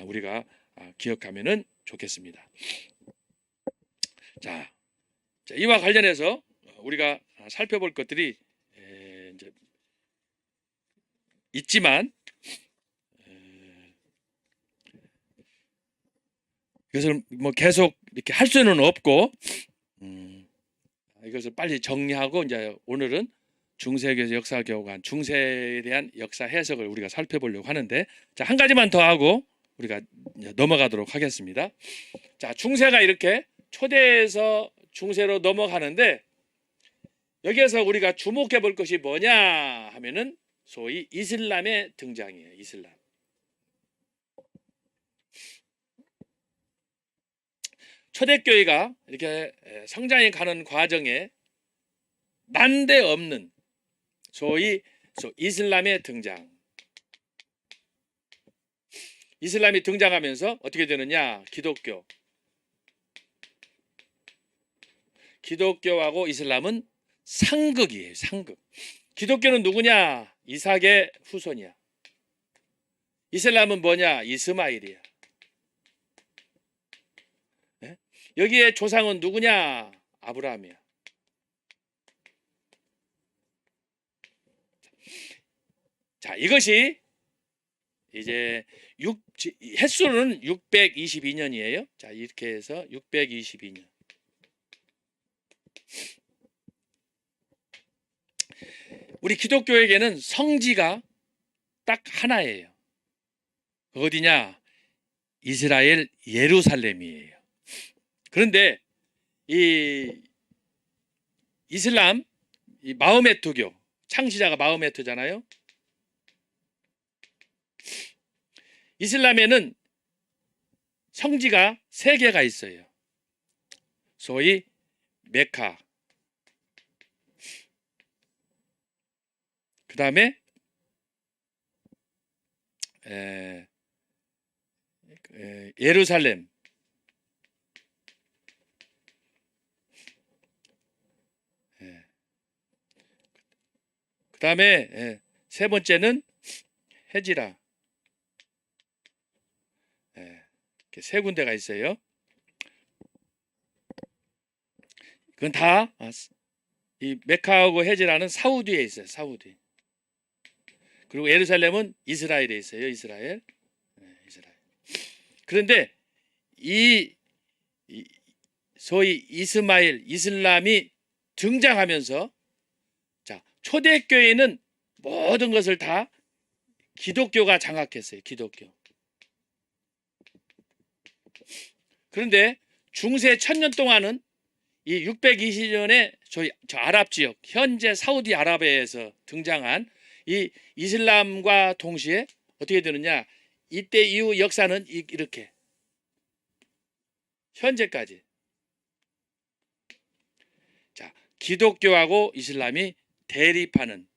우리가 기억하면은 좋겠습니다. 자, 이와 관련해서 우리가 살펴볼 것들이 이제 있지만 이것을 뭐 계속 이렇게 할 수는 없고 이것을 빨리 정리하고 이제 오늘은 중세교에서 역사교관 중세에 대한 역사 해석을 우리가 살펴보려고 하는데, 자, 한 가지만 더 하고 우리가 넘어가도록 하겠습니다. 자, 중세가 이렇게 초대에서 중세로 넘어가는데 여기에서 우리가 주목해 볼 것이 뭐냐 하면은 소위 이슬람의 등장이에요. 이슬람. 초대교회가 이렇게 성장해 가는 과정에 난데없는 소위 이슬람의 등장. 이슬람이 등장하면서 어떻게 되느냐? 기독교하고 이슬람은 상극이에요. 상극. 기독교는 누구냐? 이삭의 후손이야. 이슬람은 뭐냐? 이스마일이야. 네? 여기에 조상은 누구냐? 아브라함이야. 자, 이것이 이제 횟수는 622년이에요. 자, 이렇게 해서 622년. 우리 기독교에게는 성지가 딱 하나예요. 어디냐? 이스라엘 예루살렘이에요. 그런데 이 이슬람, 이 마호메트교, 창시자가 마호메트잖아요. 이슬람에는 성지가 3개가 있어요. 소위 메카, 그 다음에 예루살렘, 그 다음에 세 번째는 헤지라. 이렇게 3군데가 있어요. 그건 다 이 메카하고 헤지라는 사우디에 있어요. 사우디. 그리고 예루살렘은 이스라엘에 있어요. 이스라엘. 이스라엘. 그런데 이 소위 이슬람이 등장하면서, 자, 초대교회는 모든 것을 다 기독교가 장악했어요. 기독교. 그런데 중세 1000년 동안은 이 620년에 저 아랍 지역, 현재 사우디아라비아에서 등장한 이 이슬람과 동시에 어떻게 되느냐? 이때 이후 역사는 이렇게 현재까지, 자, 기독교하고 이슬람이 대립하는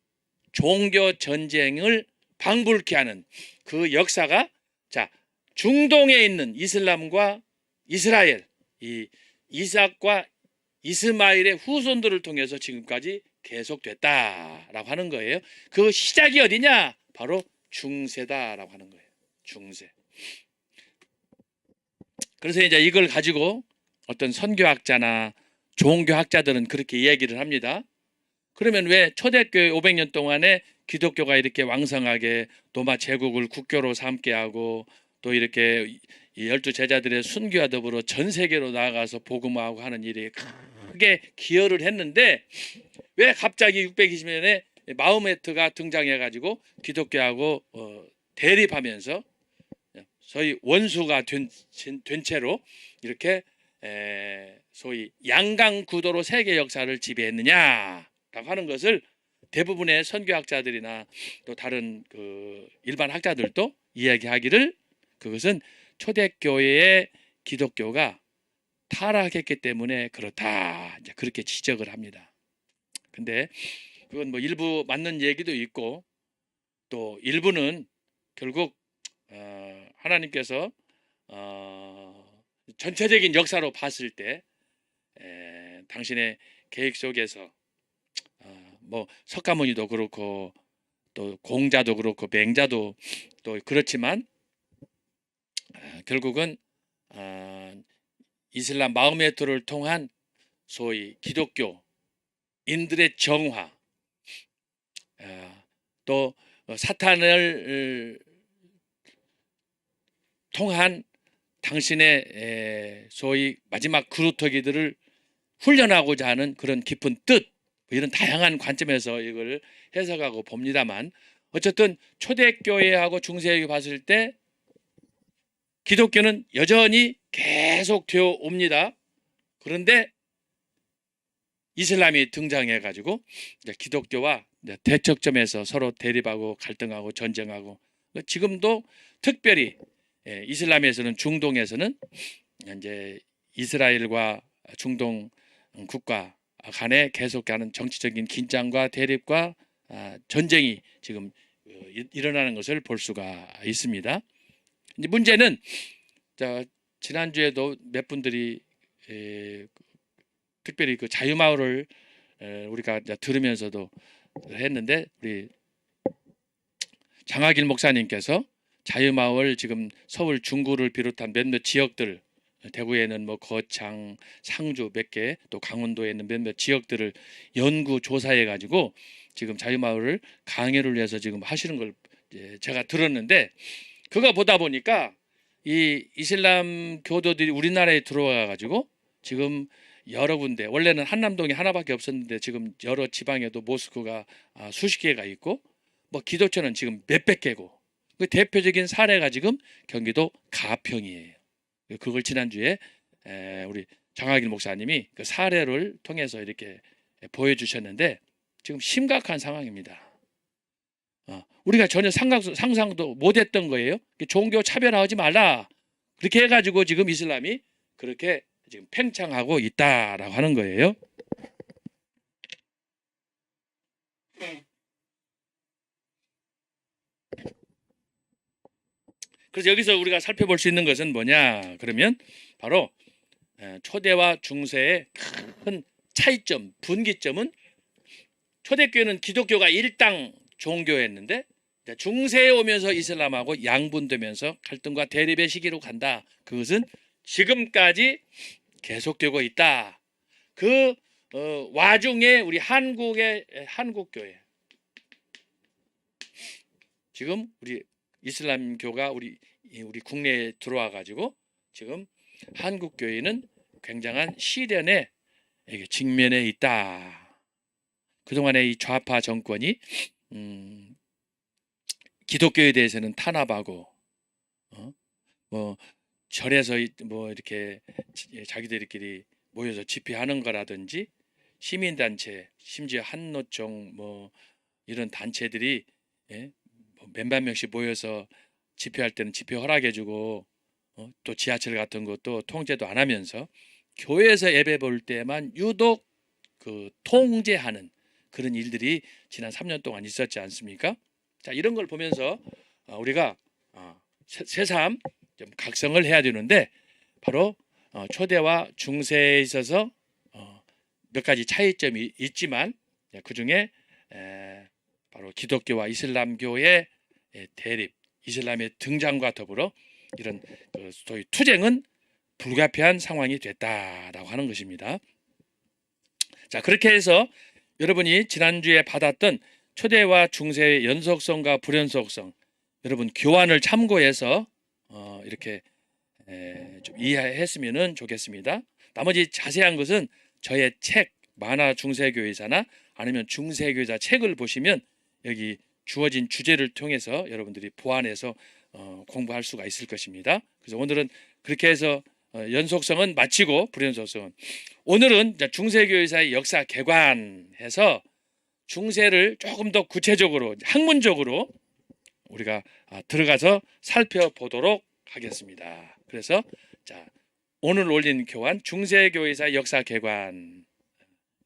종교 전쟁을 방불케 하는 그 역사가, 자, 중동에 있는 이슬람과 이스라엘, 이 이삭과 이스마일의 후손들을 통해서 지금까지 계속됐다라고 하는 거예요. 그 시작이 어디냐? 바로 중세다라고 하는 거예요. 중세. 그래서 이제 이걸 가지고 어떤 선교학자나 종교학자들은 그렇게 이야기를 합니다. 그러면 왜 초대교회 500년 동안에 기독교가 이렇게 왕성하게 로마 제국을 국교로 삼게 하고 또 이렇게 이 12제자들의 순교와 더불어 전 세계로 나아가서 복음화하고 하는 일이 크게 기여를 했는데, 왜 갑자기 620년에 마호메트가 등장해가지고 기독교하고 대립하면서 소위 원수가 된 채로 이렇게 소위 양강구도로 세계 역사를 지배했느냐라고 하는 것을 대부분의 선교학자들이나 또 다른 그 일반 학자들도 이야기하기를, 그것은 초대교회의 기독교가 타락했기 때문에 그렇다, 이제 그렇게 지적을 합니다. 근데 그건 뭐 일부 맞는 얘기도 있고 또 일부는 결국 하나님께서 전체적인 역사로 봤을 때 당신의 계획 속에서 뭐 석가모니도 그렇고 또 공자도 그렇고 맹자도 또 그렇지만 결국은 이슬람 마호메트를 통한 소위 기독교인들의 정화, 또 사탄을 통한 당신의 소위 마지막 그루터기들을 훈련하고자 하는 그런 깊은 뜻, 이런 다양한 관점에서 이걸 해석하고 봅니다만, 어쨌든 초대교회하고 중세교회 봤을 때 기독교는 여전히 계속 되어 옵니다. 그런데 이슬람이 등장해 가지고 기독교와 대척점에서 서로 대립하고 갈등하고 전쟁하고, 지금도 특별히 이슬람에서는, 중동에서는 이제 이스라엘과 중동 국가 간에 계속하는 정치적인 긴장과 대립과 전쟁이 지금 일어나는 것을 볼 수가 있습니다. 이제 문제는 지난주에도 몇 분들이 특별히 그 자유마을을 우리가 들으면서도 했는데, 우리 장하길 목사님께서 자유마을 지금 서울 중구를 비롯한 몇몇 지역들, 대구에는 뭐 거창, 상주 몇 개, 또 강원도에 있는 몇몇 지역들을 연구 조사해 가지고 지금 자유마을을 강해를 위해서 지금 하시는 걸 제가 들었는데, 그거 보다 보니까 이 이슬람 교도들이 우리나라에 들어와 가지고 지금 여러 군데, 원래는 한남동이 하나밖에 없었는데 지금 여러 지방에도 모스크가 수십 개가 있고, 뭐 기도처는 지금 몇백 개고, 그 대표적인 사례가 지금 경기도 가평이에요. 그걸 지난주에 우리 장하길 목사님이 그 사례를 통해서 이렇게 보여주셨는데, 지금 심각한 상황입니다. 우리가 전혀 상상도 못했던 거예요. 종교 차별화하지 말라, 그렇게 해가지고 지금 이슬람이 그렇게 지금 팽창하고 있다라고 하는 거예요. 그래서 여기서 우리가 살펴볼 수 있는 것은 뭐냐 그러면, 바로 초대와 중세의 큰 차이점, 분기점은, 초대교회는 기독교가 일당 종교였는데 중세에 오면서 이슬람하고 양분되면서 갈등과 대립의 시기로 간다. 그것은 지금까지 계속되고 있다. 그 와중에 우리 한국의 한국교회, 지금 우리 이슬람교가 우리 국내에 들어와 가지고 지금 한국교회는 굉장한 시련에 직면해 있다. 그동안에 이 좌파 정권이 기독교에 대해서는 탄압하고, 뭐 절에서 뭐 이렇게 자기들끼리 모여서 집회하는 거라든지, 시민단체, 심지어 한노총 뭐 이런 단체들이 몇만 명씩 모여서 집회할 때는 집회 허락해주고, 또 지하철 같은 것도 통제도 안 하면서 교회에서 예배 볼 때만 유독 그 통제하는 그런 일들이 지난 3년 동안 있었지 않습니까? 자, 이런 걸 보면서 우리가 새삼 좀 각성을 해야 되는데, 바로 초대와 중세에 있어서 몇 가지 차이점이 있지만, 그 중에 바로 기독교와 이슬람교의 대립, 이슬람의 등장과 더불어 이런 소위 투쟁은 불가피한 상황이 됐다라고 하는 것입니다. 자, 그렇게 해서 여러분이 지난주에 받았던 초대와 중세의 연속성과 불연속성, 여러분 교환을 참고해서 이렇게 좀 이해했으면 좋겠습니다. 나머지 자세한 것은 저의 책, 만화 중세교회사나 아니면 중세교회사 책을 보시면 여기 주어진 주제를 통해서 여러분들이 보완해서 공부할 수가 있을 것입니다. 그래서 오늘은 그렇게 해서 연속성은 마치고, 불연속성은, 오늘은 중세교회사의 역사 개관해서 중세를 조금 더 구체적으로, 학문적으로 우리가 들어가서 살펴보도록 하겠습니다. 그래서 자, 오늘 올린 교환, 중세교회사의 역사 개관,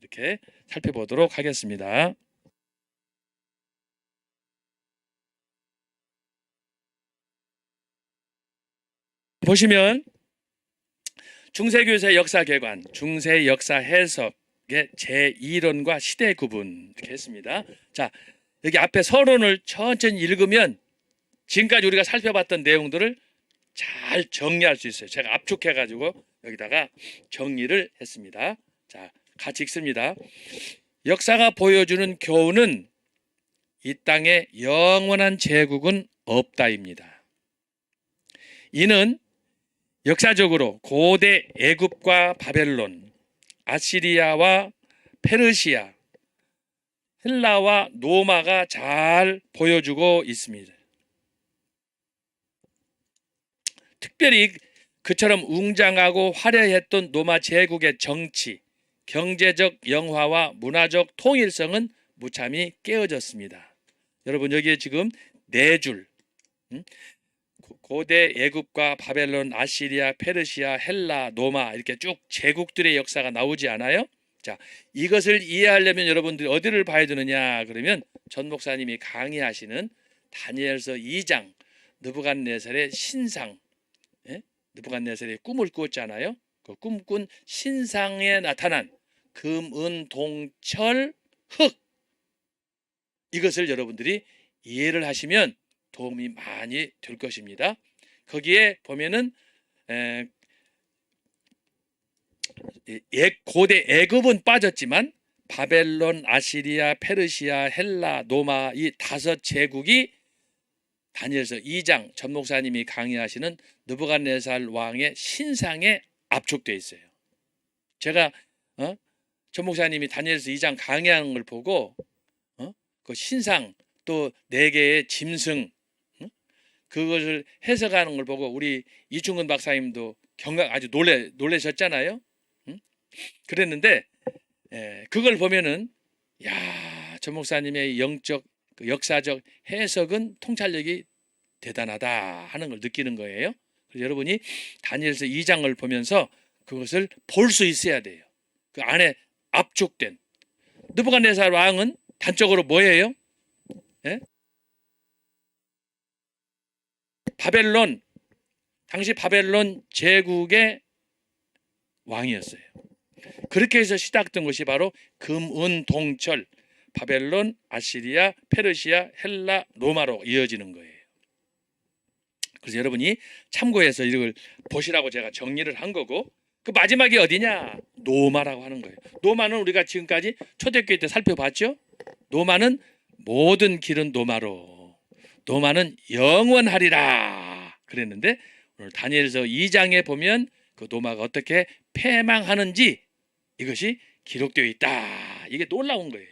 이렇게 살펴보도록 하겠습니다. 보시면 중세교사 역사개관, 중세 역사 해석의 제2론과 시대 구분 이렇게 했습니다. 자, 여기 앞에 서론을 천천히 읽으면 지금까지 우리가 살펴봤던 내용들을 잘 정리할 수 있어요. 제가 압축해가지고 여기다가 정리를 했습니다. 자, 같이 읽습니다. 역사가 보여주는 교훈은 이 땅에 영원한 제국은 없다입니다. 이는 역사적으로 고대 애굽과 바벨론, 아시리아와 페르시아, 헬라와 로마가 잘 보여주고 있습니다. 특별히 그처럼 웅장하고 화려했던 로마 제국의 정치, 경제적 영화와 문화적 통일성은 무참히 깨어졌습니다. 여러분 여기에 지금 네 줄, 고대 애굽과 바벨론, 아시리아, 페르시아, 헬라, 로마 이렇게 쭉 제국들의 역사가 나오지 않아요? 자, 이것을 이해하려면 여러분들이 어디를 봐야 되느냐 그러면 전 목사님이 강의하시는 다니엘서 2장 느부갓네살의 신상, 느부갓네살이 꿈을 꾸었잖아요. 그 꿈꾼 신상에 나타난 금, 은, 동, 철, 흙, 이것을 여러분들이 이해를 하시면 도움이 많이 될 것입니다. 거기에 보면은 고대 애굽은 빠졌지만 바벨론, 아시리아, 페르시아, 헬라, 로마 이 다섯 제국이 다니엘서 2장 전 목사님이 강의하시는 느부갓네살 왕의 신상에 압축되어 있어요. 제가 전 목사님이 다니엘서 2장 강의하는 걸 보고 그 신상 또 4개의 짐승 그것을 해석하는 걸 보고 우리 이충근 박사님도 아주 놀라셨잖아요. 그랬는데 그걸 보면은 야, 전 목사님의 영적 역사적 해석은 통찰력이 대단하다 하는 걸 느끼는 거예요. 그래서 여러분이 다니엘서 2장을 보면서 그것을 볼 수 있어야 돼요. 그 안에 압축된 느부갓네살 왕은 단적으로 뭐예요? 바벨론, 당시 바벨론 제국의 왕이었어요. 그렇게 해서 시작된 것이 바로 금, 은, 동, 철, 바벨론, 아시리아, 페르시아, 헬라, 로마로 이어지는 거예요. 그래서 여러분이 참고해서 이걸 보시라고 제가 정리를 한 거고 그 마지막이 어디냐? 로마라고 하는 거예요. 로마는 우리가 지금까지 초대교회 때 살펴봤죠? 로마는 모든 길은 로마로, 로마는 영원하리라 그랬는데 오늘 다니엘서 2장에 보면 그 로마가 어떻게 패망하는지 이것이 기록되어 있다. 이게 놀라운 거예요.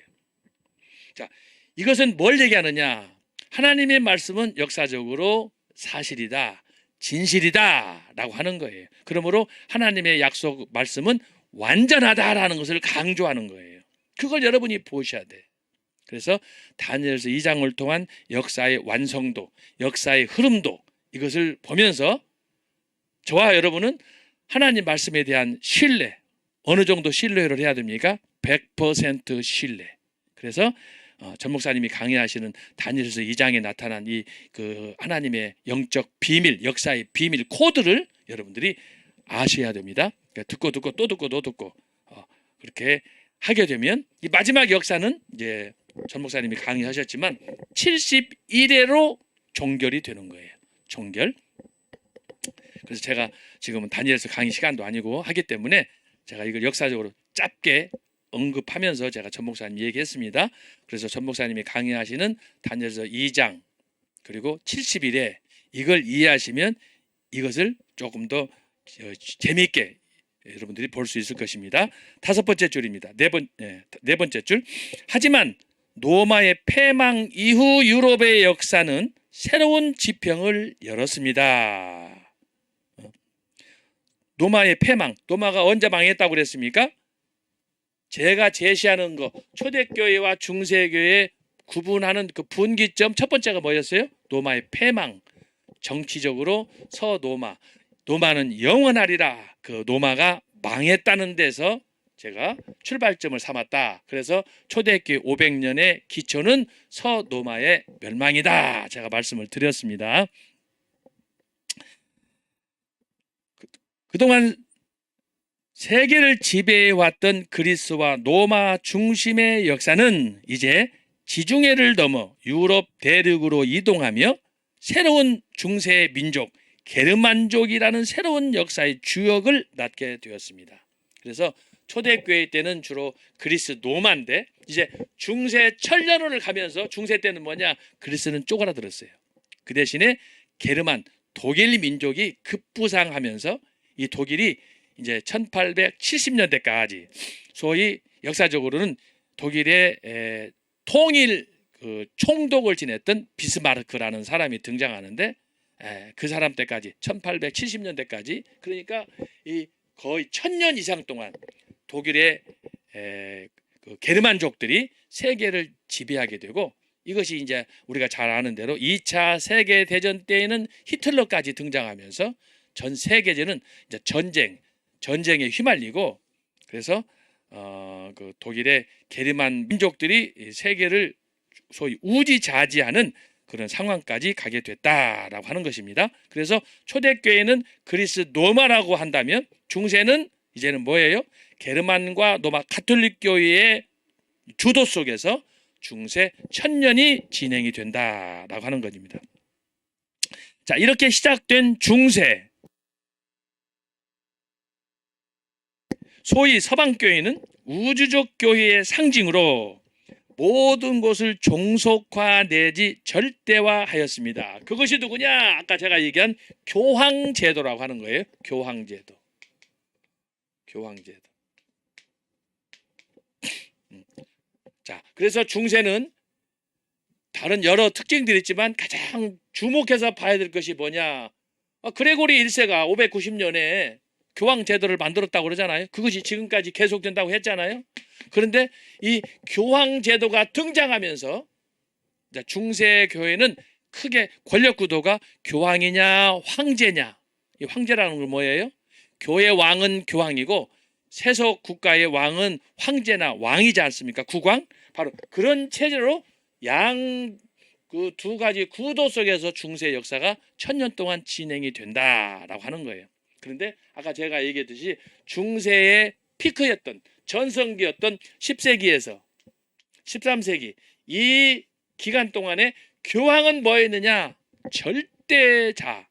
자, 이것은 뭘 얘기하느냐? 하나님의 말씀은 역사적으로 사실이다, 진실이다 라고 하는 거예요. 그러므로 하나님의 약속 말씀은 완전하다라는 것을 강조하는 거예요. 그걸 여러분이 보셔야 돼. 그래서 다니엘서 2장을 통한 역사의 완성도, 역사의 흐름도 이것을 보면서 저와 여러분은 하나님 말씀에 대한 신뢰, 어느 정도 신뢰를 해야 됩니까? 100% 신뢰. 그래서 전 목사님이 강의하시는 다니엘서 2장에 나타난 이 그 하나님의 영적 비밀, 역사의 비밀 코드를 여러분들이 아셔야 됩니다. 그러니까 듣고 또 듣고 그렇게 하게 되면 이 마지막 역사는 이제 전 목사님이 강의하셨지만 71회로 종결이 되는 거예요. 종결. 그래서 제가 지금은 다니엘서 강의 시간도 아니고 하기 때문에 제가 이걸 역사적으로 짧게 언급하면서 제가 전 목사님 얘기했습니다. 그래서 전 목사님이 강의하시는 다니엘서 2장 그리고 70일에 이걸 이해하시면 이것을 조금 더 재미있게 여러분들이 볼 수 있을 것입니다. 5번째 줄입니다. 네 번째 줄. 하지만 로마의 패망 이후 유럽의 역사는 새로운 지평을 열었습니다. 로마의 패망, 로마가 언제 망했다고 그랬습니까? 제가 제시하는 거 초대교회와 중세교회 구분하는 그 분기점 첫 번째가 뭐였어요? 로마의 패망. 정치적으로 서로마, 로마는 영원하리라. 그 로마가 망했다는 데서 제가 출발점을 삼았다. 그래서 초대교회 500년의 기초는 서로마의 멸망이다. 제가 말씀을 드렸습니다. 그동안 세계를 지배해왔던 그리스와 로마 중심의 역사는 이제 지중해를 넘어 유럽 대륙으로 이동하며 새로운 중세 민족 게르만족이라는 새로운 역사의 주역을 낳게 되었습니다. 그래서 초대교회 때는 주로 그리스 로마인데 이제 중세 천년호를 가면서 중세 때는 뭐냐? 그리스는 쪼그라들었어요. 그 대신에 게르만 독일 민족이 급부상하면서 이 독일이 이제 1870년대까지 소위 역사적으로는 독일의 통일 총독을 지냈던 비스마르크라는 사람이 등장하는데 그 사람 때까지 1870년대까지 그러니까 이 거의 1000년 이상 동안 독일의 그 게르만족들이 세계를 지배하게 되고 이것이 이제 우리가 잘 아는 대로 2차 세계 대전 때에는 히틀러까지 등장하면서 전 세계적은 이제 전쟁에 휘말리고 그래서 그 독일의 게르만 민족들이 세계를 소위 우지자지하는 그런 상황까지 가게 됐다라고 하는 것입니다. 그래서 초대교회는 그리스 로마라고 한다면 중세는 이제는 뭐예요? 게르만과 로마 가톨릭 교회의 주도 속에서 중세 천년이 진행이 된다라고 하는 것입니다. 자, 이렇게 시작된 중세, 소위 서방교회는 우주적 교회의 상징으로 모든 것을 종속화 내지 절대화하였습니다. 그것이 누구냐? 아까 제가 얘기한 교황제도라고 하는 거예요. 교황제도. 자, 그래서 중세는 다른 여러 특징들이 있지만 가장 주목해서 봐야 될 것이 뭐냐? 그레고리 1세가 590년에 교황제도를 만들었다고 그러잖아요. 그것이 지금까지 계속된다고 했잖아요. 그런데 이 교황제도가 등장하면서 중세 교회는 크게 권력 구도가 교황이냐 황제냐. 이 황제라는 건 뭐예요? 교회 왕은 교황이고 세속 국가의 왕은 황제나 왕이지 않습니까? 국왕? 바로 그런 체제로 양 그 두 가지 구도 속에서 중세 역사가 1000년 동안 진행이 된다라고 하는 거예요. 그런데 아까 제가 얘기했듯이 중세의 피크였던 전성기였던 10세기에서 13세기 이 기간 동안에 교황은 뭐였느냐? 절대자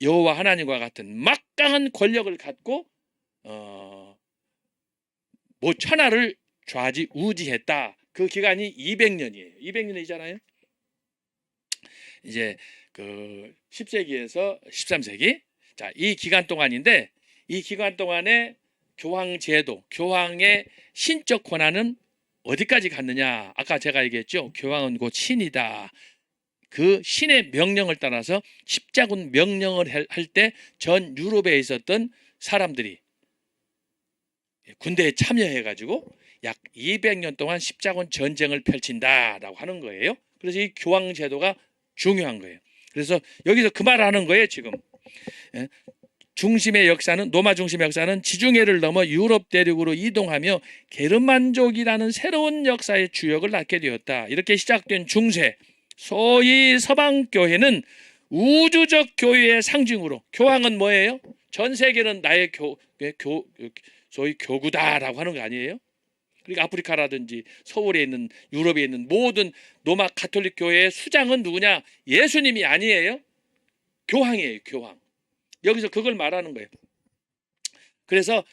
여호와 하나님과 같은 막강한 권력을 갖고 천하를 좌지우지했다. 그 기간이 200년이에요. 200년이잖아요. 이제 그 10세기에서 13세기 자, 이 기간 동안인데 이 기간 동안에 교황제도, 교황의 신적 권한은 어디까지 갔느냐? 아까 제가 얘기했죠. 교황은 곧 신이다. 그 신의 명령을 따라서 십자군 명령을 할 때 전 유럽에 있었던 사람들이 군대에 참여해가지고 약 200년 동안 십자군 전쟁을 펼친다라고 하는 거예요. 그래서 이 교황제도가 중요한 거예요. 그래서 여기서 그 말을 하는 거예요. 지금 중심의 역사는 로마 중심의 역사는 지중해를 넘어 유럽 대륙으로 이동하며 게르만족이라는 새로운 역사의 주역을 낳게 되었다. 이렇게 시작된 중세, 소위 서방교회는 우주적 교회의 상징으로 교황은 뭐예요? 전 세계는 나의 소위 교구다라고 하는 거 아니에요? 그러니까 아프리카라든지 서울에 있는 유럽에 있는 모든 로마 가톨릭 교회의 수장은 누구냐? 예수님이 아니에요. 교황이에요. 교황. 여기서 그걸 말하는 거예요. 그래서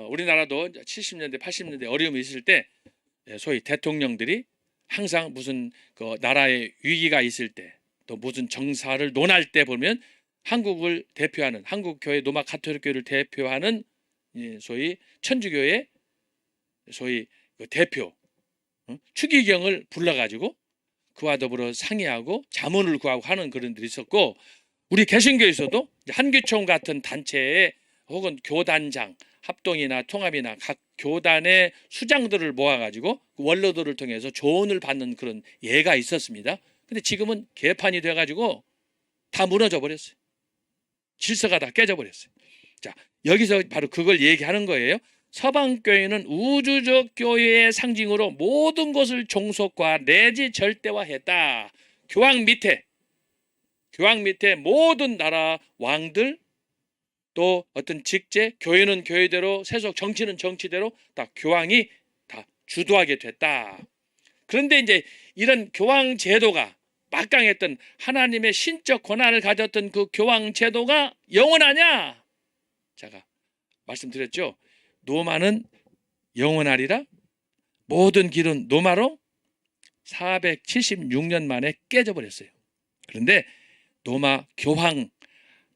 우리나라도 70년대 80년대 어려움이 있을 때 소위 대통령들이 항상 무슨 그 나라의 위기가 있을 때 또 무슨 정사를 논할 때 보면 한국을 대표하는 한국교회 로마 가톨릭교회를 대표하는 소위 천주교의 소위 그 대표 추기경을 불러가지고 그와 더불어 상의하고 자문을 구하고 하는 그런 일이 있었고 우리 개신교에서도 한교총 같은 단체에 혹은 교단장 합동이나 통합이나 각 교단의 수장들을 모아가지고 원로들을 통해서 조언을 받는 그런 예가 있었습니다. 근데 지금은 개판이 돼가지고 다 무너져 버렸어요. 질서가 다 깨져 버렸어요. 자, 여기서 바로 그걸 얘기하는 거예요. 서방교회는 우주적 교회의 상징으로 모든 것을 종속화 내지 절대화했다. 교황 밑에 모든 나라 왕들 또 어떤 직제, 교회는 교회대로, 세속 정치는 정치대로 다 교황이 다 주도하게 됐다. 그런데 이제 이런 교황 제도가 막강했던 하나님의 신적 권한을 가졌던 그 교황 제도가 영원하냐? 제가 말씀드렸죠. 노마는 영원하리라. 모든 길은 노마로 476년 만에 깨져버렸어요. 그런데 노마 교황,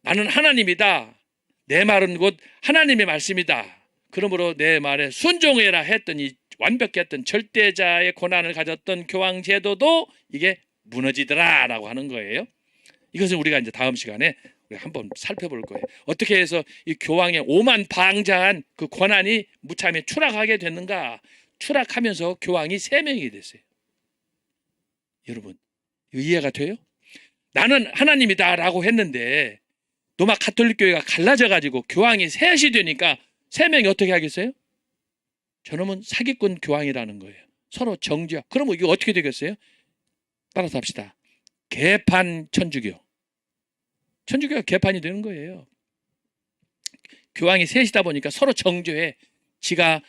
나는 하나님이다. 내 말은 곧 하나님의 말씀이다. 그러므로 내 말에 순종해라 했더니 완벽했던 절대자의 권한을 가졌던 교황 제도도 이게 무너지더라라고 하는 거예요. 이것을 우리가 이제 다음 시간에 우리가 한번 살펴볼 거예요. 어떻게 해서 이 교황의 오만방자한 그 권한이 무참히 추락하게 됐는가? 추락하면서 교황이 3명이 됐어요. 여러분, 이거 이해가 돼요? 나는 하나님이다라고 했는데 로마 가톨릭 교회가 갈라져 가지고 교황이 셋이 되니까 3명이 어떻게 하겠어요? 저놈은 사기꾼 교황이라는 거예요. 서로 정죄. 그러면 이게 어떻게 되겠어요? 따라서 합시다. 개판 천주교. 천주교가 개판이 되는 거예요. 교황이 셋이다 보니까 서로 정죄해. 지가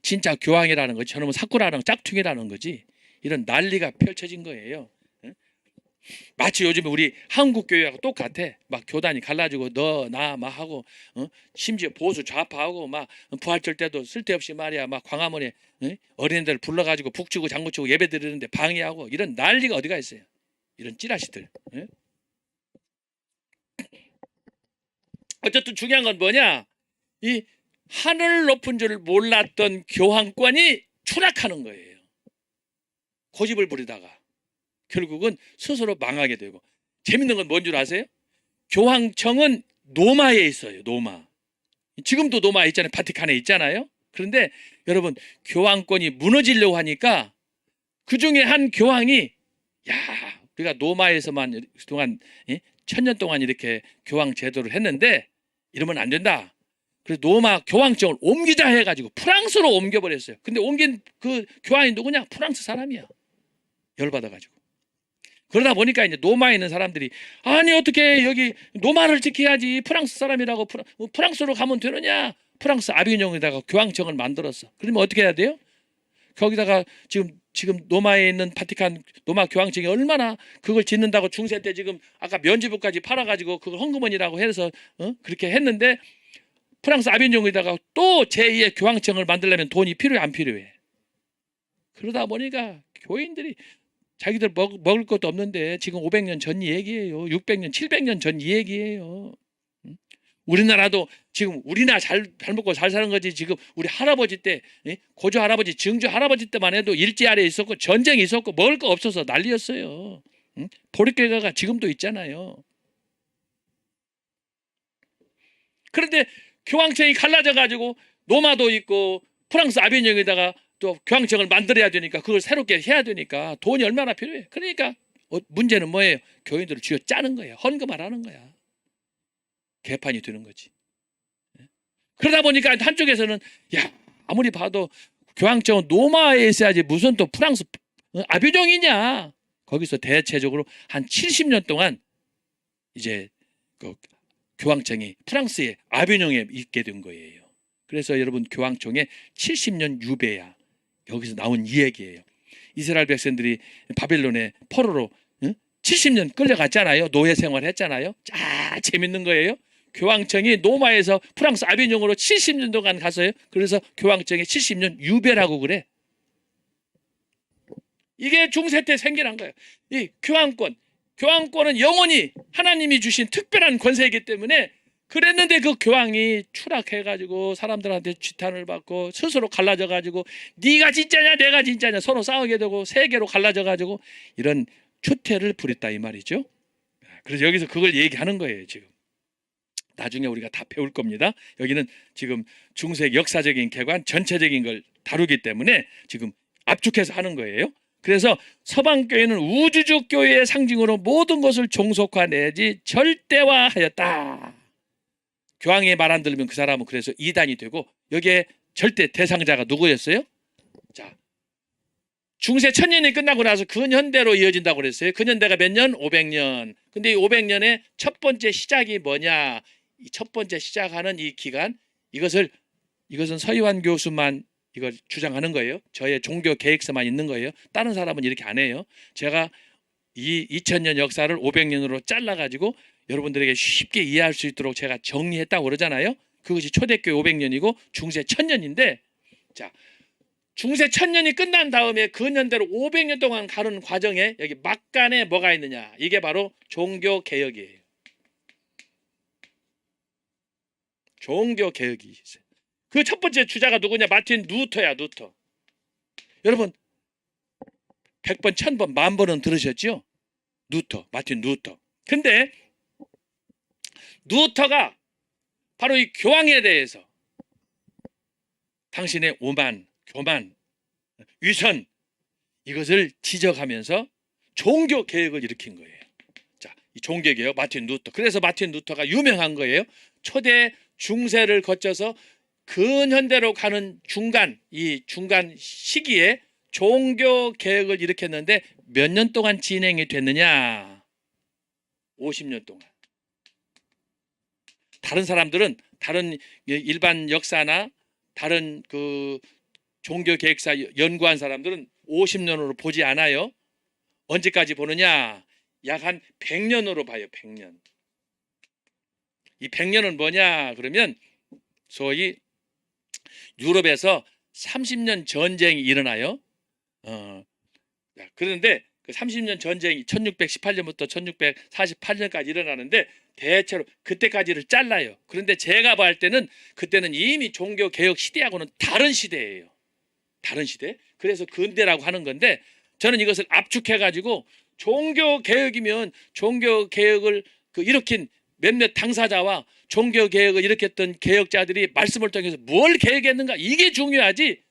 진짜 교황이라는 거지. 저놈은 사꾸라는 짝퉁이라는 거지. 이런 난리가 펼쳐진 거예요. 마치 요즘 우리 한국 교회하고 똑같아. 막 교단이 갈라지고 너 나 막 하고 심지어 보수 좌파하고 막 부활절 때도 쓸데없이 말이야 막 광화문에 어린애들 불러가지고 북치고 장구치고 예배 드리는데 방해하고 이런 난리가 어디가 있어요. 이런 찌라시들. 어쨌든 중요한 건 뭐냐? 이 하늘 높은 줄 몰랐던 교황권이 추락하는 거예요. 고집을 부리다가 결국은 스스로 망하게 되고. 재밌는 건 뭔 줄 아세요? 교황청은 노마에 있어요. 노마. 지금도 노마에 있잖아요. 바티칸에 있잖아요. 그런데 여러분 교황권이 무너지려고 하니까 그중에 한 교황이 야 우리가 노마에서만 그동안 1000년 동안 이렇게 교황 제도를 했는데 이러면 안 된다. 그래서 노마 교황청을 옮기자 해가지고 프랑스로 옮겨버렸어요. 근데 옮긴 그 교황이 누구냐? 프랑스 사람이야. 열받아가지고. 그러다 보니까 이제 노마에 있는 사람들이 아니 어떻게 여기 노마를 지켜야지 프랑스 사람이라고 프랑스로 가면 되느냐? 프랑스 아비뇽에다가 교황청을 만들었어. 그러면 어떻게 해야 돼요? 거기다가 지금 노마에 있는 바티칸 노마 교황청이 얼마나 그걸 짓는다고 중세 때 지금 아까 면죄부까지 팔아가지고 그걸 헌금원이라고 해서 그렇게 했는데 프랑스 아비뇽에다가 또 제2의 교황청을 만들려면 돈이 필요해 안 필요해? 그러다 보니까 교인들이 자기들 먹을 것도 없는데 지금 500년 전 얘기예요. 600년, 700년 전 얘기예요. 우리나라도 지금 우리나 잘 먹고 잘 사는 거지. 지금 우리 할아버지 때, 고조 할아버지, 증조 할아버지 때만 해도 일제 아래 있었고 전쟁이 있었고 먹을 거 없어서 난리였어요. 보릿개가 지금도 있잖아요. 그런데 교황청이 갈라져 가지고 노마도 있고 프랑스 아비뇽에다가 또 교황청을 만들어야 되니까 그걸 새롭게 해야 되니까 돈이 얼마나 필요해. 그러니까 문제는 뭐예요? 교인들을 쥐어 짜는 거예요. 헌금하라는 거야. 개판이 되는 거지. 그러다 보니까 한쪽에서는 야 아무리 봐도 교황청은 노마에 있어야지 무슨 또 프랑스 아비뇽이냐. 거기서 대체적으로 한 70년 동안 이제 그 교황청이 프랑스의 아비뇽에 있게 된 거예요. 그래서 여러분 교황청의 70년 유배야. 여기서 나온 이 얘기예요. 이스라엘 백성들이 바빌론의 포로로 70년 끌려갔잖아요. 노예 생활했잖아요. 재밌는 거예요. 교황청이 노마에서 프랑스 아비뇽으로 70년 동안 갔어요. 그래서 교황청의 70년 유배라고 그래. 이게 중세 때 생겨난 거예요. 이 교황권은 영원히 하나님이 주신 특별한 권세이기 때문에 그랬는데 그 교황이 추락해가지고 사람들한테 지탄을 받고 스스로 갈라져가지고 네가 진짜냐 내가 진짜냐 서로 싸우게 되고 세계로 갈라져가지고 이런 추태를 부렸다 이 말이죠. 그래서 여기서 그걸 얘기하는 거예요. 지금 나중에 우리가 다 배울 겁니다. 여기는 지금 중세 역사적인 개관 전체적인 걸 다루기 때문에 지금 압축해서 하는 거예요. 그래서 서방교회는 우주적 교회의 상징으로 모든 것을 종속화내지 절대화하였다. 교황의 말 안 들으면 그 사람은 그래서 이단이 되고 여기에 절대 대상자가 누구였어요? 자, 중세 1000년이 끝나고 나서 근현대로 이어진다고 그랬어요. 근현대가 몇 년? 500년. 근데 이 500년의 첫 번째 시작이 뭐냐? 이 첫 번째 시작하는 이 기간, 이것은 서희환 교수만 이걸 주장하는 거예요. 저의 종교 계획서만 있는 거예요. 다른 사람은 이렇게 안 해요. 제가 이 2000년 역사를 500년으로 잘라가지고 여러분들에게 쉽게 이해할 수 있도록 제가 정리했다고 그러잖아요. 그것이 초대교회 500년이고 중세 1000년인데, 자, 중세 1000년이 끝난 다음에 근현대로 500년 동안 가는 과정에 여기 막간에 뭐가 있느냐, 이게 바로 종교개혁이에요. 종교개혁이 있어요. 그 첫 번째 주자가 누구냐? 마틴 루터야. 루터. 여러분 100번, 1000번, 10,000번은 들으셨죠? 루터, 마틴 루터. 근데 루터가 바로 이 교황에 대해서 당신의 오만, 교만, 위선, 이것을 지적하면서 종교개혁을 일으킨 거예요. 자, 이 종교개혁 마틴 루터. 그래서 마틴 루터가 유명한 거예요. 초대 중세를 거쳐서 근현대로 가는 이 중간 시기에 종교개혁을 일으켰는데 몇 년 동안 진행이 됐느냐? 50년 동안. 다른 사람들은, 다른 일반 역사나 다른 그 종교개혁사 연구한 사람들은 50년으로 보지 않아요. 언제까지 보느냐? 약 한 100년으로 봐요. 100년. 이 100년은 뭐냐? 그러면 소위 유럽에서 30년 전쟁이 일어나요. 그런데 그 30년 전쟁이 1618년부터 1648년까지 일어나는데 대체로 그때까지를 잘라요. 그런데 제가 볼 때는 그때는 이미 종교개혁 시대하고는 다른 시대예요. 다른 시대. 그래서 근대라고 하는 건데, 저는 이것을 압축해가지고 종교개혁이면 종교개혁을 일으킨 몇몇 당사자와 종교개혁을 일으켰던 개혁자들이 말씀을 통해서 뭘 개혁했는가, 이게 중요하지.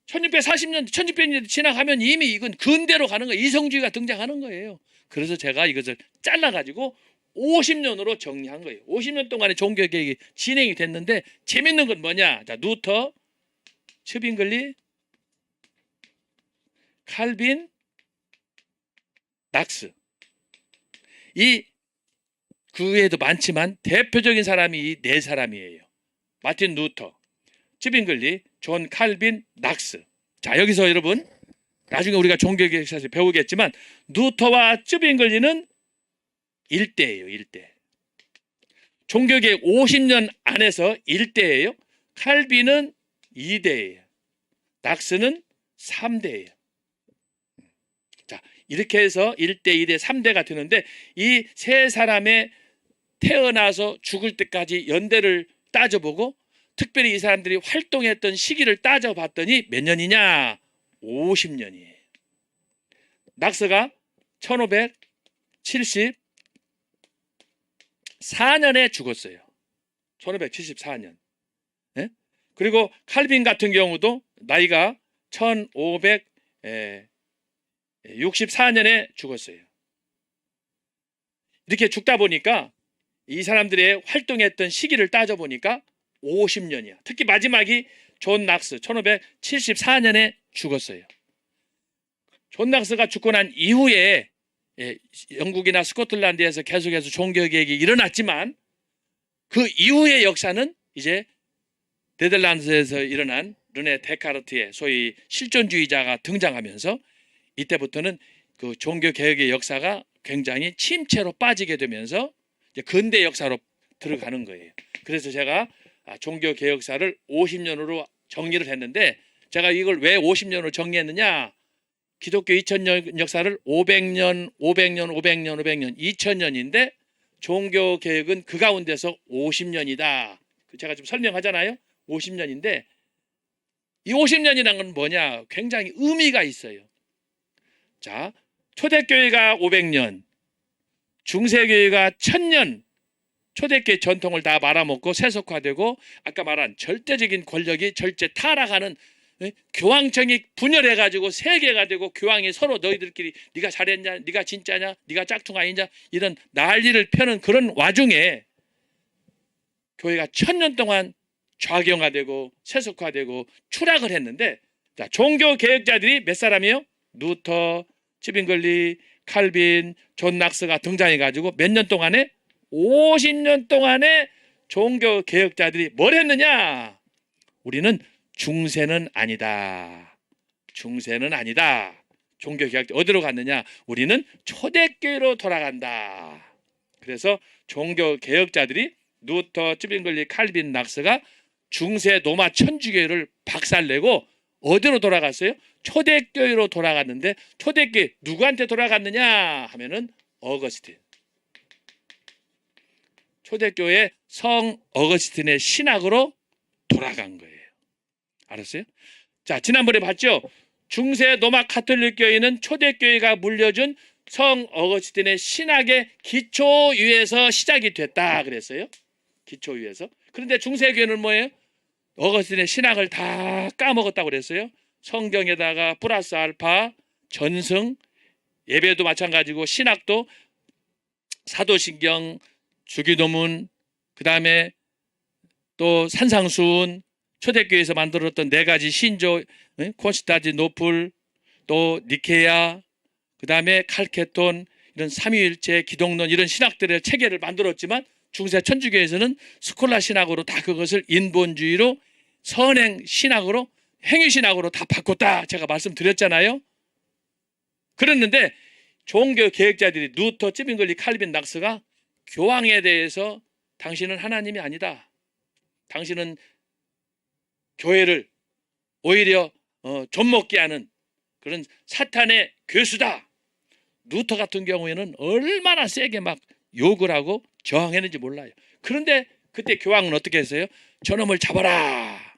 1640년, 1600년 지나가면 이미 이건 근대로 가는 거예요. 이성주의가 등장하는 거예요. 그래서 제가 이것을 잘라가지고 50년으로 정리한 거예요. 50년 동안의 종교개혁이 진행이 됐는데, 재밌는 건 뭐냐? 자, 루터, 츠빙글리, 칼빈, 낙스. 그 외에도 많지만 대표적인 사람이 이 네 사람이에요. 마틴 루터, 츠빙글리, 존 칼빈, 낙스. 자, 여기서 여러분 나중에 우리가 종교개혁에서 배우겠지만 루터와 츠빙글리는 1대예요. 1대. 종교개혁 50년 안에서 1대예요. 칼빈은 2대예요. 낙스는 3대예요. 자, 이렇게 해서 1대, 2대, 3대가 되는데, 이 세 사람의 태어나서 죽을 때까지 연대를 따져보고 특별히 이 사람들이 활동했던 시기를 따져봤더니 몇 년이냐? 50년이에요. 낙스가 1574년에 죽었어요. 1574년. 네? 그리고 칼빈 같은 경우도 나이가 1564년에 죽었어요. 이렇게 죽다 보니까 이 사람들의 활동했던 시기를 따져보니까 50년이야. 특히 마지막이 존 낙스 1574년에 죽었어요. 존 낙스가 죽고 난 이후에 영국이나 스코틀랜드에서 계속해서 종교개혁이 일어났지만 그 이후의 역사는 이제 네덜란드에서 일어난 르네 데카르트의 소위 실존주의자가 등장하면서 이때부터는 그 종교개혁의 역사가 굉장히 침체로 빠지게 되면서 이제 근대 역사로 들어가는 거예요. 그래서 제가 종교개혁사를 50년으로 정리를 했는데, 제가 이걸 왜 50년으로 정리했느냐? 기독교 2000년 역사를 500년, 2000년인데 종교개혁은 그 가운데서 50년이다. 제가 좀 설명하잖아요. 50년인데 이 50년이라는 건 뭐냐? 굉장히 의미가 있어요. 자, 초대교회가 500년, 중세교회가 1000년, 초대교회 전통을 다 말아먹고 세속화되고 아까 말한 절대적인 권력이 절제 타락하는, 교황청이 분열해가지고 세계가 되고 교황이 서로 너희들끼리 네가 잘했냐, 네가 진짜냐, 네가 짝퉁 아니냐, 이런 난리를 펴는 그런 와중에 교회가 1000년 동안 좌경화되고 세속화되고 추락을 했는데, 자, 종교개혁자들이 몇 사람이에요? 루터, 츠빙글리, 칼빈, 존 낙스가 등장해가지고 몇 년 동안에 50년 동안에 종교 개혁자들이 뭘 했느냐? 우리는 중세는 아니다. 중세는 아니다. 종교 개혁자 어디로 갔느냐? 우리는 초대교회로 돌아간다. 그래서 종교 개혁자들이 루터, 쯔빙글리, 칼빈, 낙스가 중세 로마 천주교회를 박살내고 어디로 돌아갔어요? 초대교회로 돌아갔는데 초대교회 누구한테 돌아갔느냐 하면은 어거스틴. 초대교회 성 어거스틴의 신학으로 돌아간 거예요. 알았어요? 자, 지난번에 봤죠? 중세 로마 카톨릭 교회는 초대교회가 물려준 성 어거스틴의 신학의 기초 위에서 시작이 됐다 그랬어요. 기초 위에서. 그런데 중세교회는 뭐예요? 어거스틴의 신학을 다 까먹었다고 그랬어요. 성경에다가 플러스 알파, 전승, 예배도 마찬가지고 신학도 사도신경, 주기도문, 그 다음에 또 산상수훈, 초대교회에서 만들었던 4가지 신조, 콘스탄티노플, 또 니케야, 그 다음에 칼케톤, 이런 삼위일체, 기독론 이런 신학들의 체계를 만들었지만 중세 천주교에서는 스콜라 신학으로 다 그것을 인본주의로 선행 신학으로 행위 신학으로 다 바꿨다 제가 말씀드렸잖아요. 그랬는데 종교 개혁자들이 루터, 쯔빙글리, 칼빈, 낙스가 교황에 대해서 당신은 하나님이 아니다. 당신은 교회를 오히려 좀먹게 하는 그런 사탄의 교수다. 루터 같은 경우에는 얼마나 세게 막 욕을 하고 저항했는지 몰라요. 그런데 그때 교황은 어떻게 했어요? 저놈을 잡아라.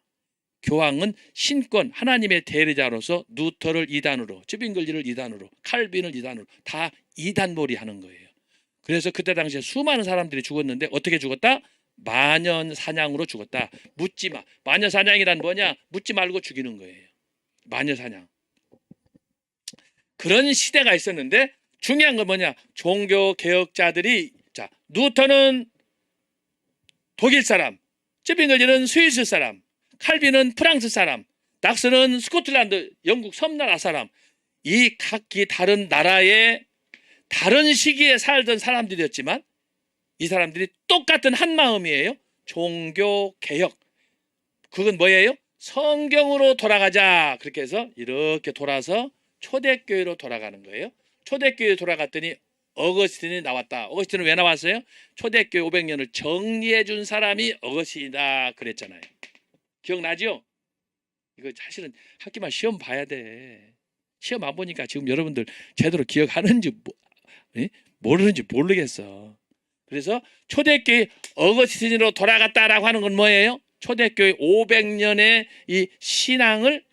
교황은 신권 하나님의 대리자로서 루터를 2단으로, 쯔빙글리를 2단으로, 칼빈을 2단으로 다 2단몰이 하는 거예요. 그래서 그때 당시에 수많은 사람들이 죽었는데 어떻게 죽었다? 만연 사냥으로 죽었다. 묻지 마. 마녀 사냥이란 뭐냐? 묻지 말고 죽이는 거예요. 마녀 사냥. 그런 시대가 있었는데 중요한 건 뭐냐? 종교 개혁자들이 자, 루터는 독일 사람, 쯔빙글리는 스위스 사람, 칼빈은 프랑스 사람, 낙스는 스코틀랜드, 영국 섬나라 사람. 이 각기 다른 나라의 다른 시기에 살던 사람들이었지만 이 사람들이 똑같은 한 마음이에요. 종교 개혁. 그건 뭐예요? 성경으로 돌아가자. 그렇게 해서 이렇게 돌아서 초대교회로 돌아가는 거예요. 초대교회에 돌아갔더니 어거스틴이 나왔다. 어거스틴은 왜 나왔어요? 초대교회 500년을 정리해 준 사람이 어거스틴이다 그랬잖아요. 기억나죠? 이거 사실은 학기만 시험 봐야 돼. 시험 안 보니까 지금 여러분들 제대로 기억하는지 모르는지 모르겠어. 그래서 초대교회 어거스틴으로 돌아갔다라고 하는 건 뭐예요? 초대교회 500년의 이 신앙을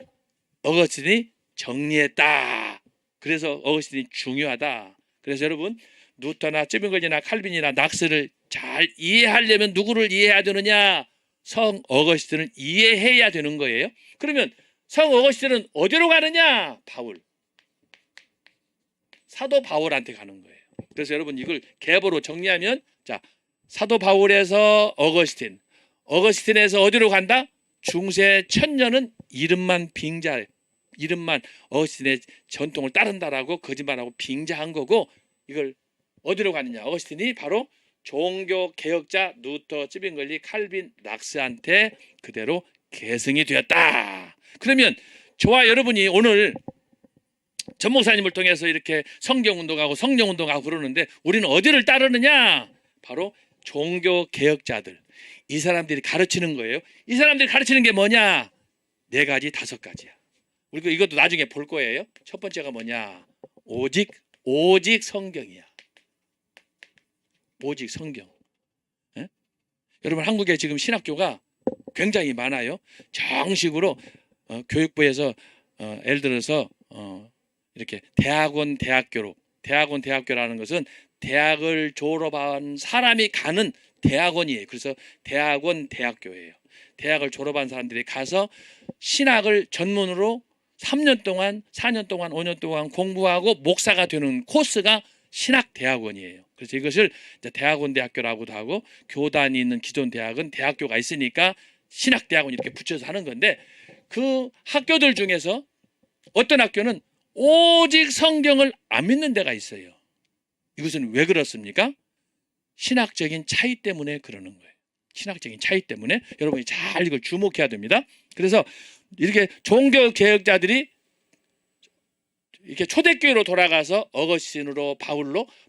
어거스틴이 정리했다. 그래서 어거스틴이 중요하다. 그래서 여러분 루터나 쯔빙글리나 칼빈이나 낙스를 잘 이해하려면 누구를 이해해야 되느냐? 성 어거스틴을 이해해야 되는 거예요. 그러면 성 어거스틴은 어디로 가느냐? 바울. 사도 바울한테 가는 거예요. 그래서 여러분 이걸 계보로 정리하면 자, 사도 바울에서 어거스틴, 어거스틴에서 어디로 간다? 중세 천년은 이름만 빙자, 이름만 어거스틴의 전통을 따른다라고 거짓말하고 빙자한 거고 이걸 어디로 가느냐? 어거스틴이 바로 종교 개혁자 루터, 쯔빙글리, 칼빈, 낙스한테 그대로 계승이 되었다. 그러면 저와 여러분이 오늘 전 목사님을 통해서 이렇게 성경운동하고 성령운동하고 그러는데 우리는 어디를 따르느냐? 바로 종교 개혁자들. 이 사람들이 가르치는 거예요. 이 사람들이 가르치는 게 뭐냐? 4가지, 5가지야. 우리가 이것도 나중에 볼 거예요. 첫 번째가 뭐냐? 오직 성경이야. 오직 성경. 예? 여러분 한국에 지금 신학교가 굉장히 많아요. 정식으로 교육부에서 예를 들어서 이렇게 대학원대학교라는 것은 대학을 졸업한 사람이 가는 대학원이에요. 그래서 대학원대학교예요. 대학을 졸업한 사람들이 가서 신학을 전문으로 3년 동안, 4년 동안, 5년 동안 공부하고 목사가 되는 코스가 신학대학원이에요. 그래서 이것을 대학원대학교라고도 하고 교단이 있는 기존 대학은 대학교가 있으니까 신학대학원 이렇게 붙여서 하는 건데 그 학교들 중에서 어떤 학교는 오직 성경을 안 믿는 데가 있어요. 이것은 왜 그렇습니까? 신학적인 차이 때문에 그러는 거예요. 신학적인 차이 때문에 여러분이 잘 이걸 주목해야 됩니다. 그래서 이렇게 종교 개혁자들이 이렇게 초대교회로 돌아가서 어거스틴으로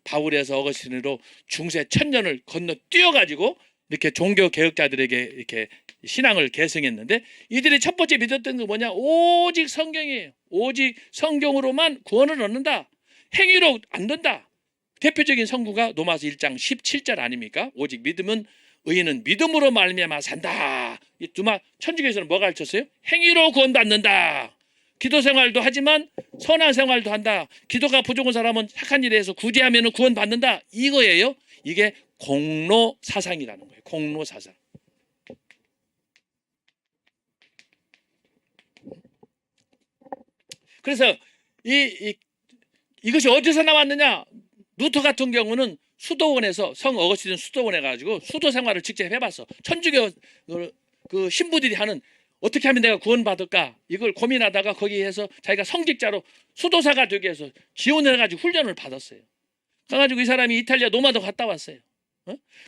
바울에서 어거스틴으로 중세 천년을 건너 뛰어가지고 이렇게 종교 개혁자들에게 이렇게 신앙을 계승했는데, 이들이 첫 번째 믿었던 게 뭐냐? 오직 성경이에요. 오직 성경으로만 구원을 얻는다. 행위로 안 된다. 대표적인 성구가 로마서 1장 17절 아닙니까? 오직 믿음은 의인은 믿음으로 말미암아 산다. 이 두마 천주교에서는 뭐가 가르쳤어요? 행위로 구원받는다. 기도 생활도 하지만 선한 생활도 한다. 기도가 부족한 사람은 착한 일에 해서 구제하면 구원받는다. 이거예요. 이게 공로 사상이라는 거예요. 공로 사상. 그래서 이것이 어디서 나왔느냐? 루터 같은 경우는 수도원에서, 성 어거스틴 수도원에 가지고 수도 생활을 직접 해봤어. 천주교 그 신부들이 하는, 어떻게 하면 내가 구원받을까, 이걸 고민하다가 거기에서 자기가 성직자로 수도사가 되기 위해서 지원을 해가지고 훈련을 받았어요. 그래가지고 이 사람이 이탈리아 노마도 갔다 왔어요.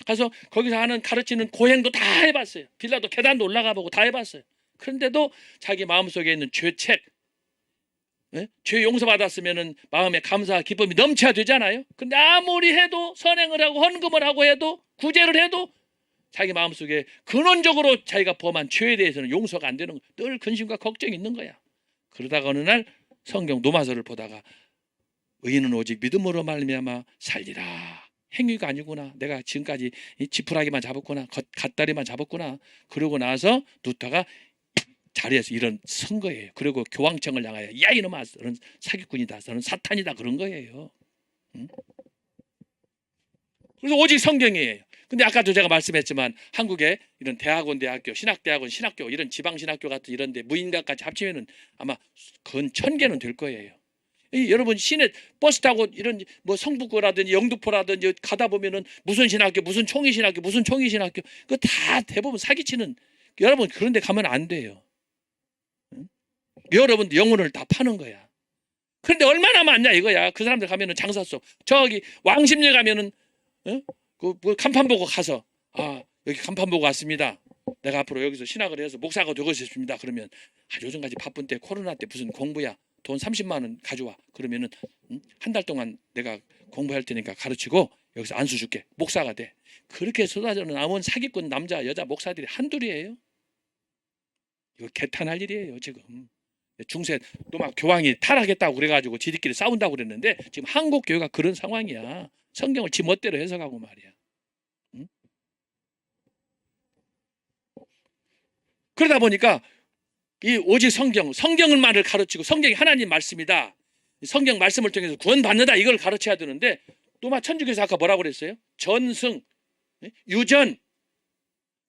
가서 거기서 하는 가르치는 고행도 다 해봤어요. 빌라도 계단도 올라가 보고 다 해봤어요. 그런데도 자기 마음속에 있는 죄책, 죄 용서받았으면 마음에 감사 기쁨이 넘쳐야 되잖아요. 근데 아무리 해도, 선행을 하고 헌금을 하고 해도, 구제를 해도 자기 마음속에 근원적으로 자기가 범한 죄에 대해서는 용서가 안 되는 거야. 늘 근심과 걱정이 있는 거야. 그러다가 어느 날 성경 노마서를 보다가 의인은 오직 믿음으로 말미암아 살리라. 행위가 아니구나. 내가 지금까지 지푸라기만 잡았구나. 갓다리만 잡았구나. 그러고 나서 루터가 자리에서 이런 선 거예요. 그리고 교황청을 향하여 야 이놈아, 너는 사기꾼이다, 너는 사탄이다, 그런 거예요. 그래서 오직 성경이에요. 근데 아까도 제가 말씀했지만 한국에 이런 대학원, 대학교, 신학대학원, 신학교, 이런 지방신학교 같은 이런 데 무인가까지 합치면은 아마 근 1000개는 될 거예요. 여러분 시내 버스 타고 이런 뭐 성북구라든지 영등포라든지 가다 보면은 무슨 신학교, 무슨 총리신학교, 무슨 총리신학교, 그거 다 대부분 사기치는, 여러분 그런 데 가면 안 돼요. 여러분들 영혼을 다 파는 거야. 그런데 얼마나 많냐 이거야. 그 사람들 가면은 장사 속, 저기 왕십리 가면은 그 간판 보고 가서, 아 여기 간판 보고 왔습니다. 내가 앞으로 여기서 신학을 해서 목사가 되고 싶습니다. 그러면 요즘까지 바쁜 때, 코로나 때 무슨 공부야, 돈 30만 원 가져와. 그러면은 한 달 동안 내가 공부할 테니까 가르치고 여기서 안수 줄게. 목사가 돼. 그렇게 쏟아져 나온 사기꾼 남자 여자 목사들이 한둘이에요. 이거 개탄할 일이에요 지금. 중세 또 막 교황이 타락했다고 그래가지고 지들끼리 싸운다고 그랬는데 지금 한국 교회가 그런 상황이야. 성경을 지 멋대로 해석하고 말이야. 그러다 보니까 이 오직 성경을 말을 가르치고, 성경이 하나님 말씀이다, 성경 말씀을 통해서 구원받는다, 이걸 가르쳐야 되는데, 또 천주교에서 아까 뭐라고 그랬어요? 전승, 유전,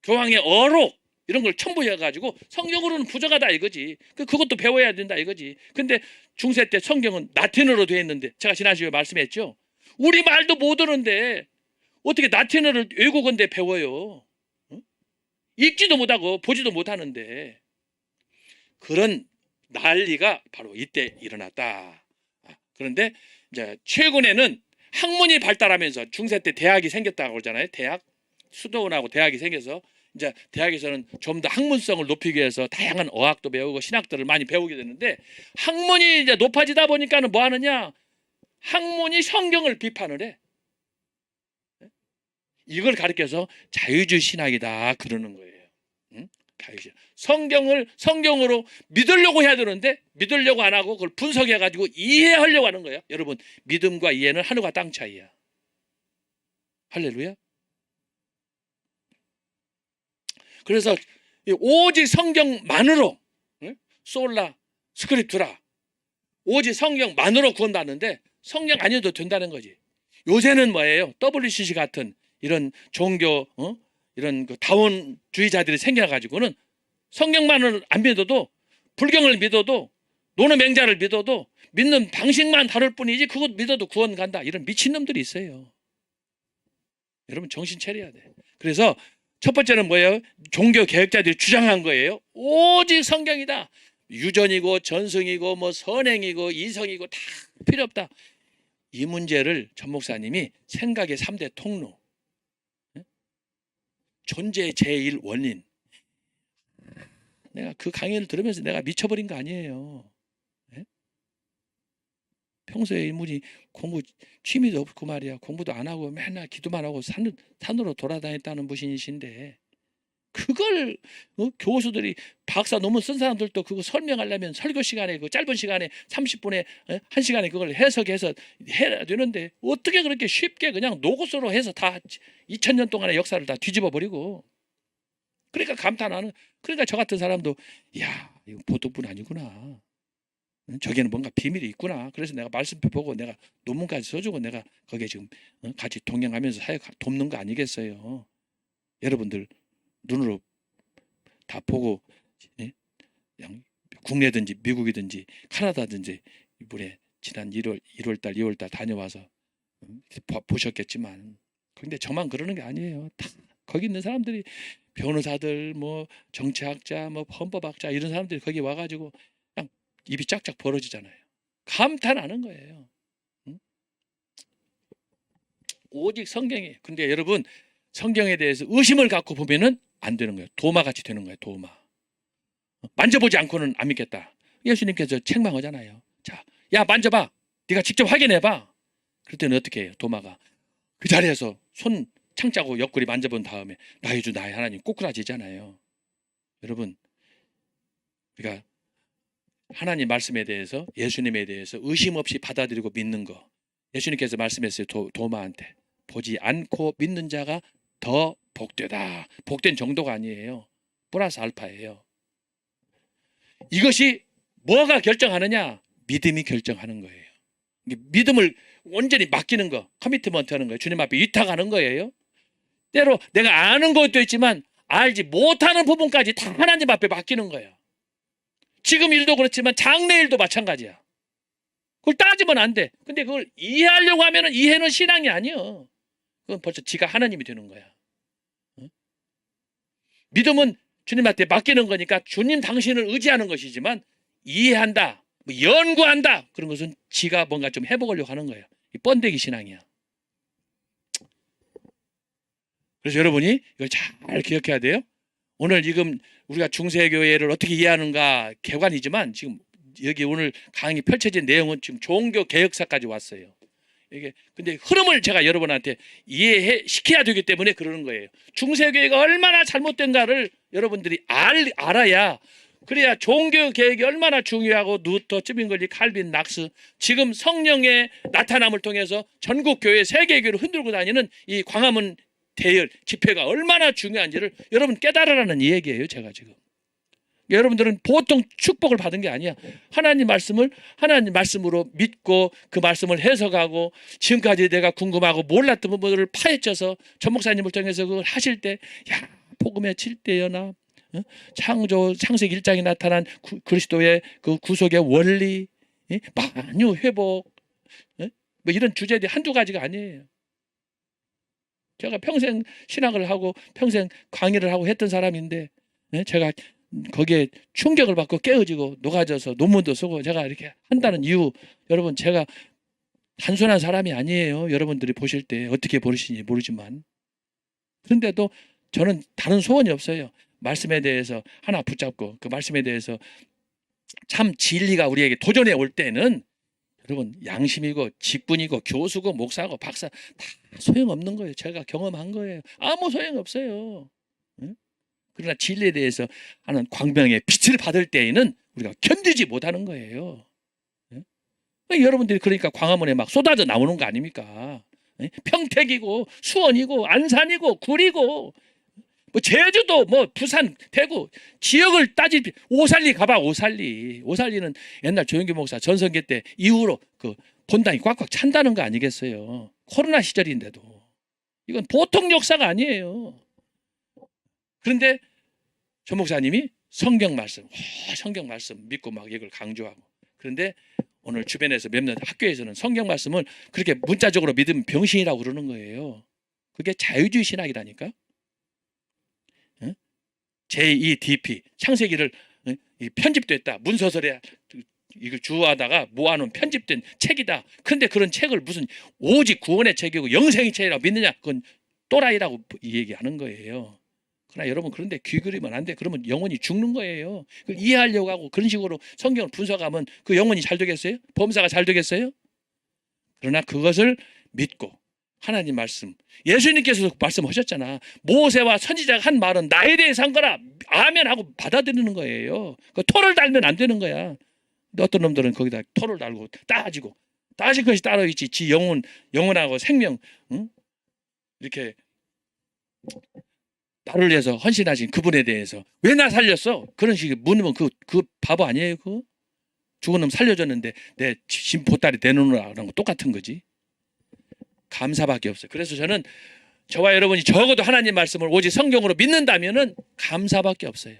교황의 어록, 이런 걸 첨부해가지고 성경으로는 부족하다 이거지. 그것도 배워야 된다 이거지. 근데 중세 때 성경은 라틴어로 되어 있는데, 제가 지난주에 말씀했죠. 우리 말도 못 듣는데 어떻게 라틴어를 외국어인데 배워요? 읽지도 못하고 보지도 못하는데. 그런 난리가 바로 이때 일어났다. 그런데 이제 최근에는 학문이 발달하면서 중세 때 대학이 생겼다고 그러잖아요. 대학, 수도원하고 대학이 생겨서 이제 대학에서는 좀 더 학문성을 높이기 위해서 다양한 어학도 배우고 신학들을 많이 배우게 되는데, 학문이 이제 높아지다 보니까는 뭐 하느냐? 학문이 성경을 비판을 해. 이걸 가리켜서 자유주의 신학이다 그러는 거예요. 성경으로 믿으려고 해야 되는데 믿으려고 안 하고 그걸 분석해 가지고 이해하려고 하는 거예요. 여러분, 믿음과 이해는 하늘과 땅 차이야. 할렐루야. 그래서 오직 성경만으로, 솔라 스크립투라, 오직 성경만으로 구원받는데 성경 아니어도 된다는 거지. 요새는 뭐예요? WCC 같은 이런 종교, 이런 그 다원주의자들이 생겨가지고는 성경만을 안 믿어도, 불경을 믿어도, 노는 맹자를 믿어도 믿는 방식만 다를 뿐이지 그것 믿어도 구원 간다, 이런 미친놈들이 있어요. 여러분 정신 차려야 돼. 그래서 첫 번째는 뭐예요? 종교 개혁자들이 주장한 거예요. 오직 성경이다. 유전이고 전승이고 뭐 선행이고 이성이고 다 필요 없다. 이 문제를 전 목사님이 생각의 3대 통로, 존재의 제1 원인. 내가 그 강의를 들으면서 내가 미쳐버린 거 아니에요. 네? 평소에 인물이 공부 취미도 없고 말이야. 공부도 안 하고 맨날 기도만 하고 산으로 돌아다녔다는 분이신데 그걸 교수들이 박사 논문 쓴 사람들도 그거 설명하려면 설교 시간에 그 짧은 시간에 30분에 1시간에 그걸 해석해서 해야 되는데 어떻게 그렇게 쉽게 그냥 노고서로 해서 다 2000년 동안의 역사를 다 뒤집어 버리고. 그러니까 감탄하는. 그러니까 저 같은 사람도 야 이거 보통분 아니구나. 저기는 뭔가 비밀이 있구나. 그래서 내가 말씀표 보고 내가 논문까지 써주고 내가 거기에 지금 같이 동행하면서 사역 돕는 거 아니겠어요. 여러분들 눈으로 다 보고 그냥 국내든지 미국이든지 카나다든지 이번에 지난 1월달 2월달 다녀와서 보셨겠지만 그런데 저만 그러는 게 아니에요. 다 거기 있는 사람들이 변호사들 뭐 정치학자 뭐 헌법학자 이런 사람들이 거기 와가지고 그냥 입이 짝짝 벌어지잖아요. 감탄하는 거예요. 오직 성경이에요. 근데 여러분 성경에 대해서 의심을 갖고 보면은 안 되는 거예요. 도마같이 되는 거예요. 도마. 만져보지 않고는 안 믿겠다. 예수님께서 책망하잖아요. 자, 야 만져봐. 네가 직접 확인해봐. 그럴 때는 어떻게 해요? 도마가 그 자리에서 손 창자고 옆구리 만져본 다음에 나의 주 나의 하나님 꼬꾸라지잖아요. 여러분 우리가 하나님 말씀에 대해서 예수님에 대해서 의심 없이 받아들이고 믿는 거. 예수님께서 말씀했어요. 도마한테 보지 않고 믿는 자가 더 복되다. 복된 정도가 아니에요. 플러스 알파예요. 이것이 뭐가 결정하느냐? 믿음이 결정하는 거예요. 믿음을 온전히 맡기는 거, 커미트먼트 하는 거예요. 주님 앞에 위탁하는 거예요. 때로 내가 아는 것도 있지만 알지 못하는 부분까지 다 하나님 앞에 맡기는 거예요. 지금 일도 그렇지만 장래 일도 마찬가지야. 그걸 따지면 안 돼. 근데 그걸 이해하려고 하면 이해는 신앙이 아니에요. 그건 벌써 지가 하나님이 되는 거야. 믿음은 주님한테 맡기는 거니까 주님 당신을 의지하는 것이지만 이해한다, 뭐 연구한다 그런 것은 지가 뭔가 좀 해보려고 하는 거예요. 이 번데기 신앙이야. 그래서 여러분이 이걸 잘 기억해야 돼요. 오늘 지금 우리가 중세교회를 어떻게 이해하는가 개관이지만 지금 여기 오늘 강의 펼쳐진 내용은 지금 종교 개혁사까지 왔어요. 이게 근데 흐름을 제가 여러분한테 이해시켜야 되기 때문에 그러는 거예요. 중세교회가 얼마나 잘못된가를 여러분들이 알아야 그래야 종교 개혁이 얼마나 중요하고 루터, 쯔빙글리, 칼빈, 낙스 지금 성령의 나타남을 통해서 전국 교회 세계교회를 흔들고 다니는 이 광화문 대열 집회가 얼마나 중요한지를 여러분 깨달으라는 이 얘기예요. 제가 지금 여러분들은 보통 축복을 받은 게 아니야. 하나님 말씀을 하나님 말씀으로 믿고 그 말씀을 해석하고 지금까지 내가 궁금하고 몰랐던 부분들을 파헤쳐서 전 목사님을 통해서 그걸 하실 때 야 복음의 7대 연합 창세기 1장에 나타난 그리스도의 그 구속의 원리 만유 회복 뭐 이런 주제들이 한두 가지가 아니에요. 제가 평생 신학을 하고 평생 강의를 하고 했던 사람인데 제가 거기에 충격을 받고 깨어지고 녹아져서 논문도 쓰고 제가 이렇게 한다는 이유 여러분 제가 단순한 사람이 아니에요. 여러분들이 보실 때 어떻게 보시는지 모르지만 그런데도 저는 다른 소원이 없어요. 말씀에 대해서 하나 붙잡고 그 말씀에 대해서 참 진리가 우리에게 도전해 올 때는 여러분 양심이고 직분이고 교수고 목사고 박사 다 소용없는 거예요. 제가 경험한 거예요. 아무 소용없어요. 응? 그러나 진리에 대해서 하는 광명의 빛을 받을 때에는 우리가 견디지 못하는 거예요. 응? 여러분들이 그러니까 광화문에 막 쏟아져 나오는 거 아닙니까? 응? 평택이고 수원이고 안산이고 구리고 뭐 제주도 뭐 부산 대구 지역을 따질 오살리 가봐. 오살리는 옛날 조영규 목사 전성기 때 이후로 그 본당이 꽉꽉 찬다는 거 아니겠어요? 코로나 시절인데도 이건 보통 역사가 아니에요. 그런데 전 목사님이 성경 말씀 믿고 막 이걸 강조하고 그런데 오늘 주변에서 몇몇 학교에서는 성경 말씀을 그렇게 문자적으로 믿으면 병신이라고 그러는 거예요. 그게 자유주의 신학이라니까. JEDP 창세기를 편집됐다. 문서설에 이걸 주하다가 모아놓은 편집된 책이다. 그런데 그런 책을 무슨 오직 구원의 책이고 영생의 책이라고 믿느냐? 그건 또라이라고 얘기하는 거예요. 그러나 여러분 그런데 귀 기울이면 안 돼. 그러면 영혼이 죽는 거예요. 그걸 이해하려고 하고 그런 식으로 성경을 분석하면 그 영혼이 잘 되겠어요? 범사가 잘 되겠어요? 그러나 그것을 믿고 하나님 말씀, 예수님께서도 말씀하셨잖아. 모세와 선지자가 한 말은 나에 대해서 한 거라 아멘 하고 받아들이는 거예요. 그 토를 달면 안 되는 거야. 근데 어떤 놈들은 거기다 토를 달고 따지고 따질 것이 따로 있지. 지 영혼하고 생명, 응? 이렇게 나를 위해서 헌신하신 그분에 대해서 왜 나 살렸어? 그런 식의 묻으면 그 바보 아니에요? 그거? 죽은 놈 살려줬는데 내 진 보따리 내놓으라는 거 똑같은 거지. 감사밖에 없어요. 그래서 저는 저와 여러분이 적어도 하나님 말씀을 오직 성경으로 믿는다면은 감사밖에 없어요.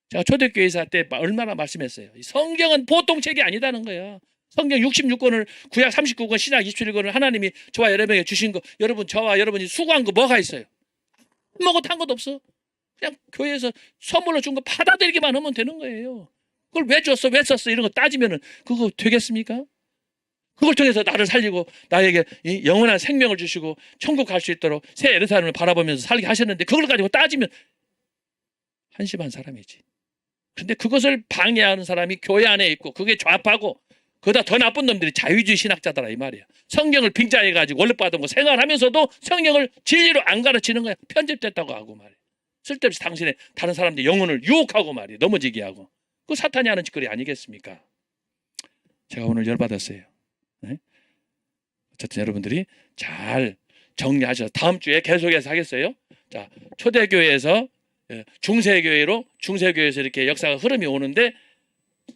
제가 초대교회사 때 얼마나 말씀했어요. 성경은 보통 책이 아니다는 거야. 성경 66권을 구약 39권 신약 27권을 하나님이 저와 여러분에게 주신 거, 여러분 저와 여러분이 수고한 거 뭐가 있어요? 아무것도 한 것도 없어. 그냥 교회에서 선물로 준 거 받아들이기만 하면 되는 거예요. 그걸 왜 줬어? 왜 썼어? 이런 거 따지면은 그거 되겠습니까? 그걸 통해서 나를 살리고 나에게 이 영원한 생명을 주시고 천국 갈 수 있도록 새 예루살렘을 바라보면서 살게 하셨는데 그걸 가지고 따지면 한심한 사람이지. 그런데 그것을 방해하는 사람이 교회 안에 있고 그게 좌파고 그보다 더 나쁜 놈들이 자유주의 신학자더라 이 말이야. 성경을 빙자해가지고 원래 받은 거 생활하면서도 성경을 진리로 안 가르치는 거야. 편집됐다고 하고 말이야. 쓸데없이 당신의 다른 사람들의 영혼을 유혹하고 말이야. 넘어지게 하고. 그 사탄이 하는 짓거리 아니겠습니까? 제가 오늘 열받았어요. 네? 어쨌든 여러분들이 잘 정리하셔서 다음 주에 계속해서 하겠어요. 자, 초대교회에서 중세교회에서 이렇게 역사가 흐름이 오는데,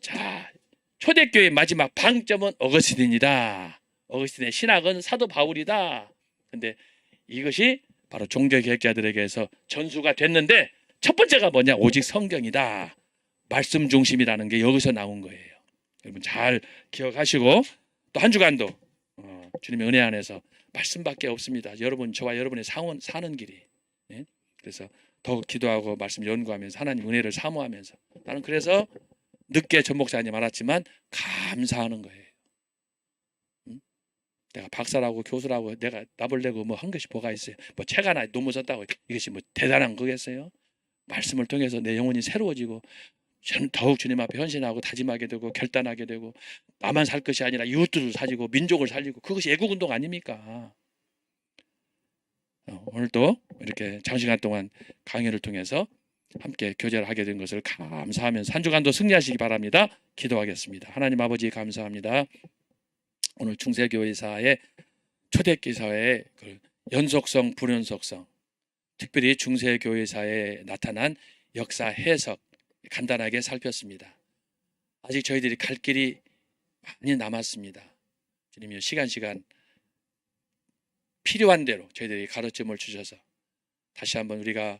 자, 초대교회의 마지막 방점은 어거스틴이다. 어거스틴의 신학은 사도 바울이다. 근데 이것이 바로 종교개혁자들에게서 전수가 됐는데 첫 번째가 뭐냐? 오직 성경이다. 말씀 중심이라는 게 여기서 나온 거예요. 여러분 잘 기억하시고 또 한 주간도 주님의 은혜 안에서 말씀밖에 없습니다. 여러분 저와 여러분의 사는 길이. 예? 그래서 더욱 기도하고 말씀 연구하면서 하나님 은혜를 사모하면서 나는 그래서 늦게 전 목사님 알았지만 감사하는 거예요. 응? 내가 박사라고 교수라고 내가 나불내고 뭐 한 것이 뭐가 있어요? 뭐 책 하나 논문 썼다고 이것이 뭐 대단한 거겠어요? 말씀을 통해서 내 영혼이 새로워지고 저는 더욱 주님 앞에 헌신하고 다짐하게 되고 결단하게 되고 나만 살 것이 아니라 이웃들을 살리고 민족을 살리고 그것이 애국운동 아닙니까? 오늘도 이렇게 장시간 동안 강의를 통해서 함께 교제를 하게 된 것을 감사하면서 한 주간도 승리하시기 바랍니다. 기도하겠습니다. 하나님 아버지 감사합니다. 오늘 중세교회사의 초대교회사의 그 연속성, 불연속성, 특별히 중세교회사에 나타난 역사 해석 간단하게 살폈습니다. 아직 저희들이 갈 길이 많이 남았습니다. 주님이 시간 필요한 대로 저희들이 가르침을 주셔서 다시 한번 우리가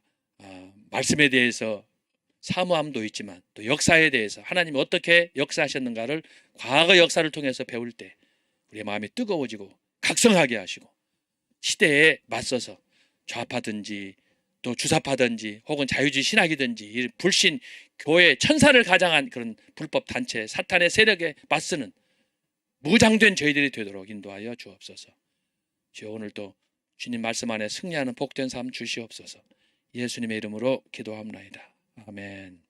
말씀에 대해서 사모함도 있지만 또 역사에 대해서 하나님이 어떻게 역사하셨는가를 과거 역사를 통해서 배울 때 우리의 마음이 뜨거워지고 각성하게 하시고 시대에 맞서서 좌파든지 또 주사파든지 혹은 자유주의 신학이든지 불신 교회 천사를 가장한 그런 불법 단체 사탄의 세력에 맞서는 무장된 저희들이 되도록 인도하여 주옵소서. 주여 오늘도 주님 말씀 안에 승리하는 복된 삶 주시옵소서. 예수님의 이름으로 기도합나이다. 아멘.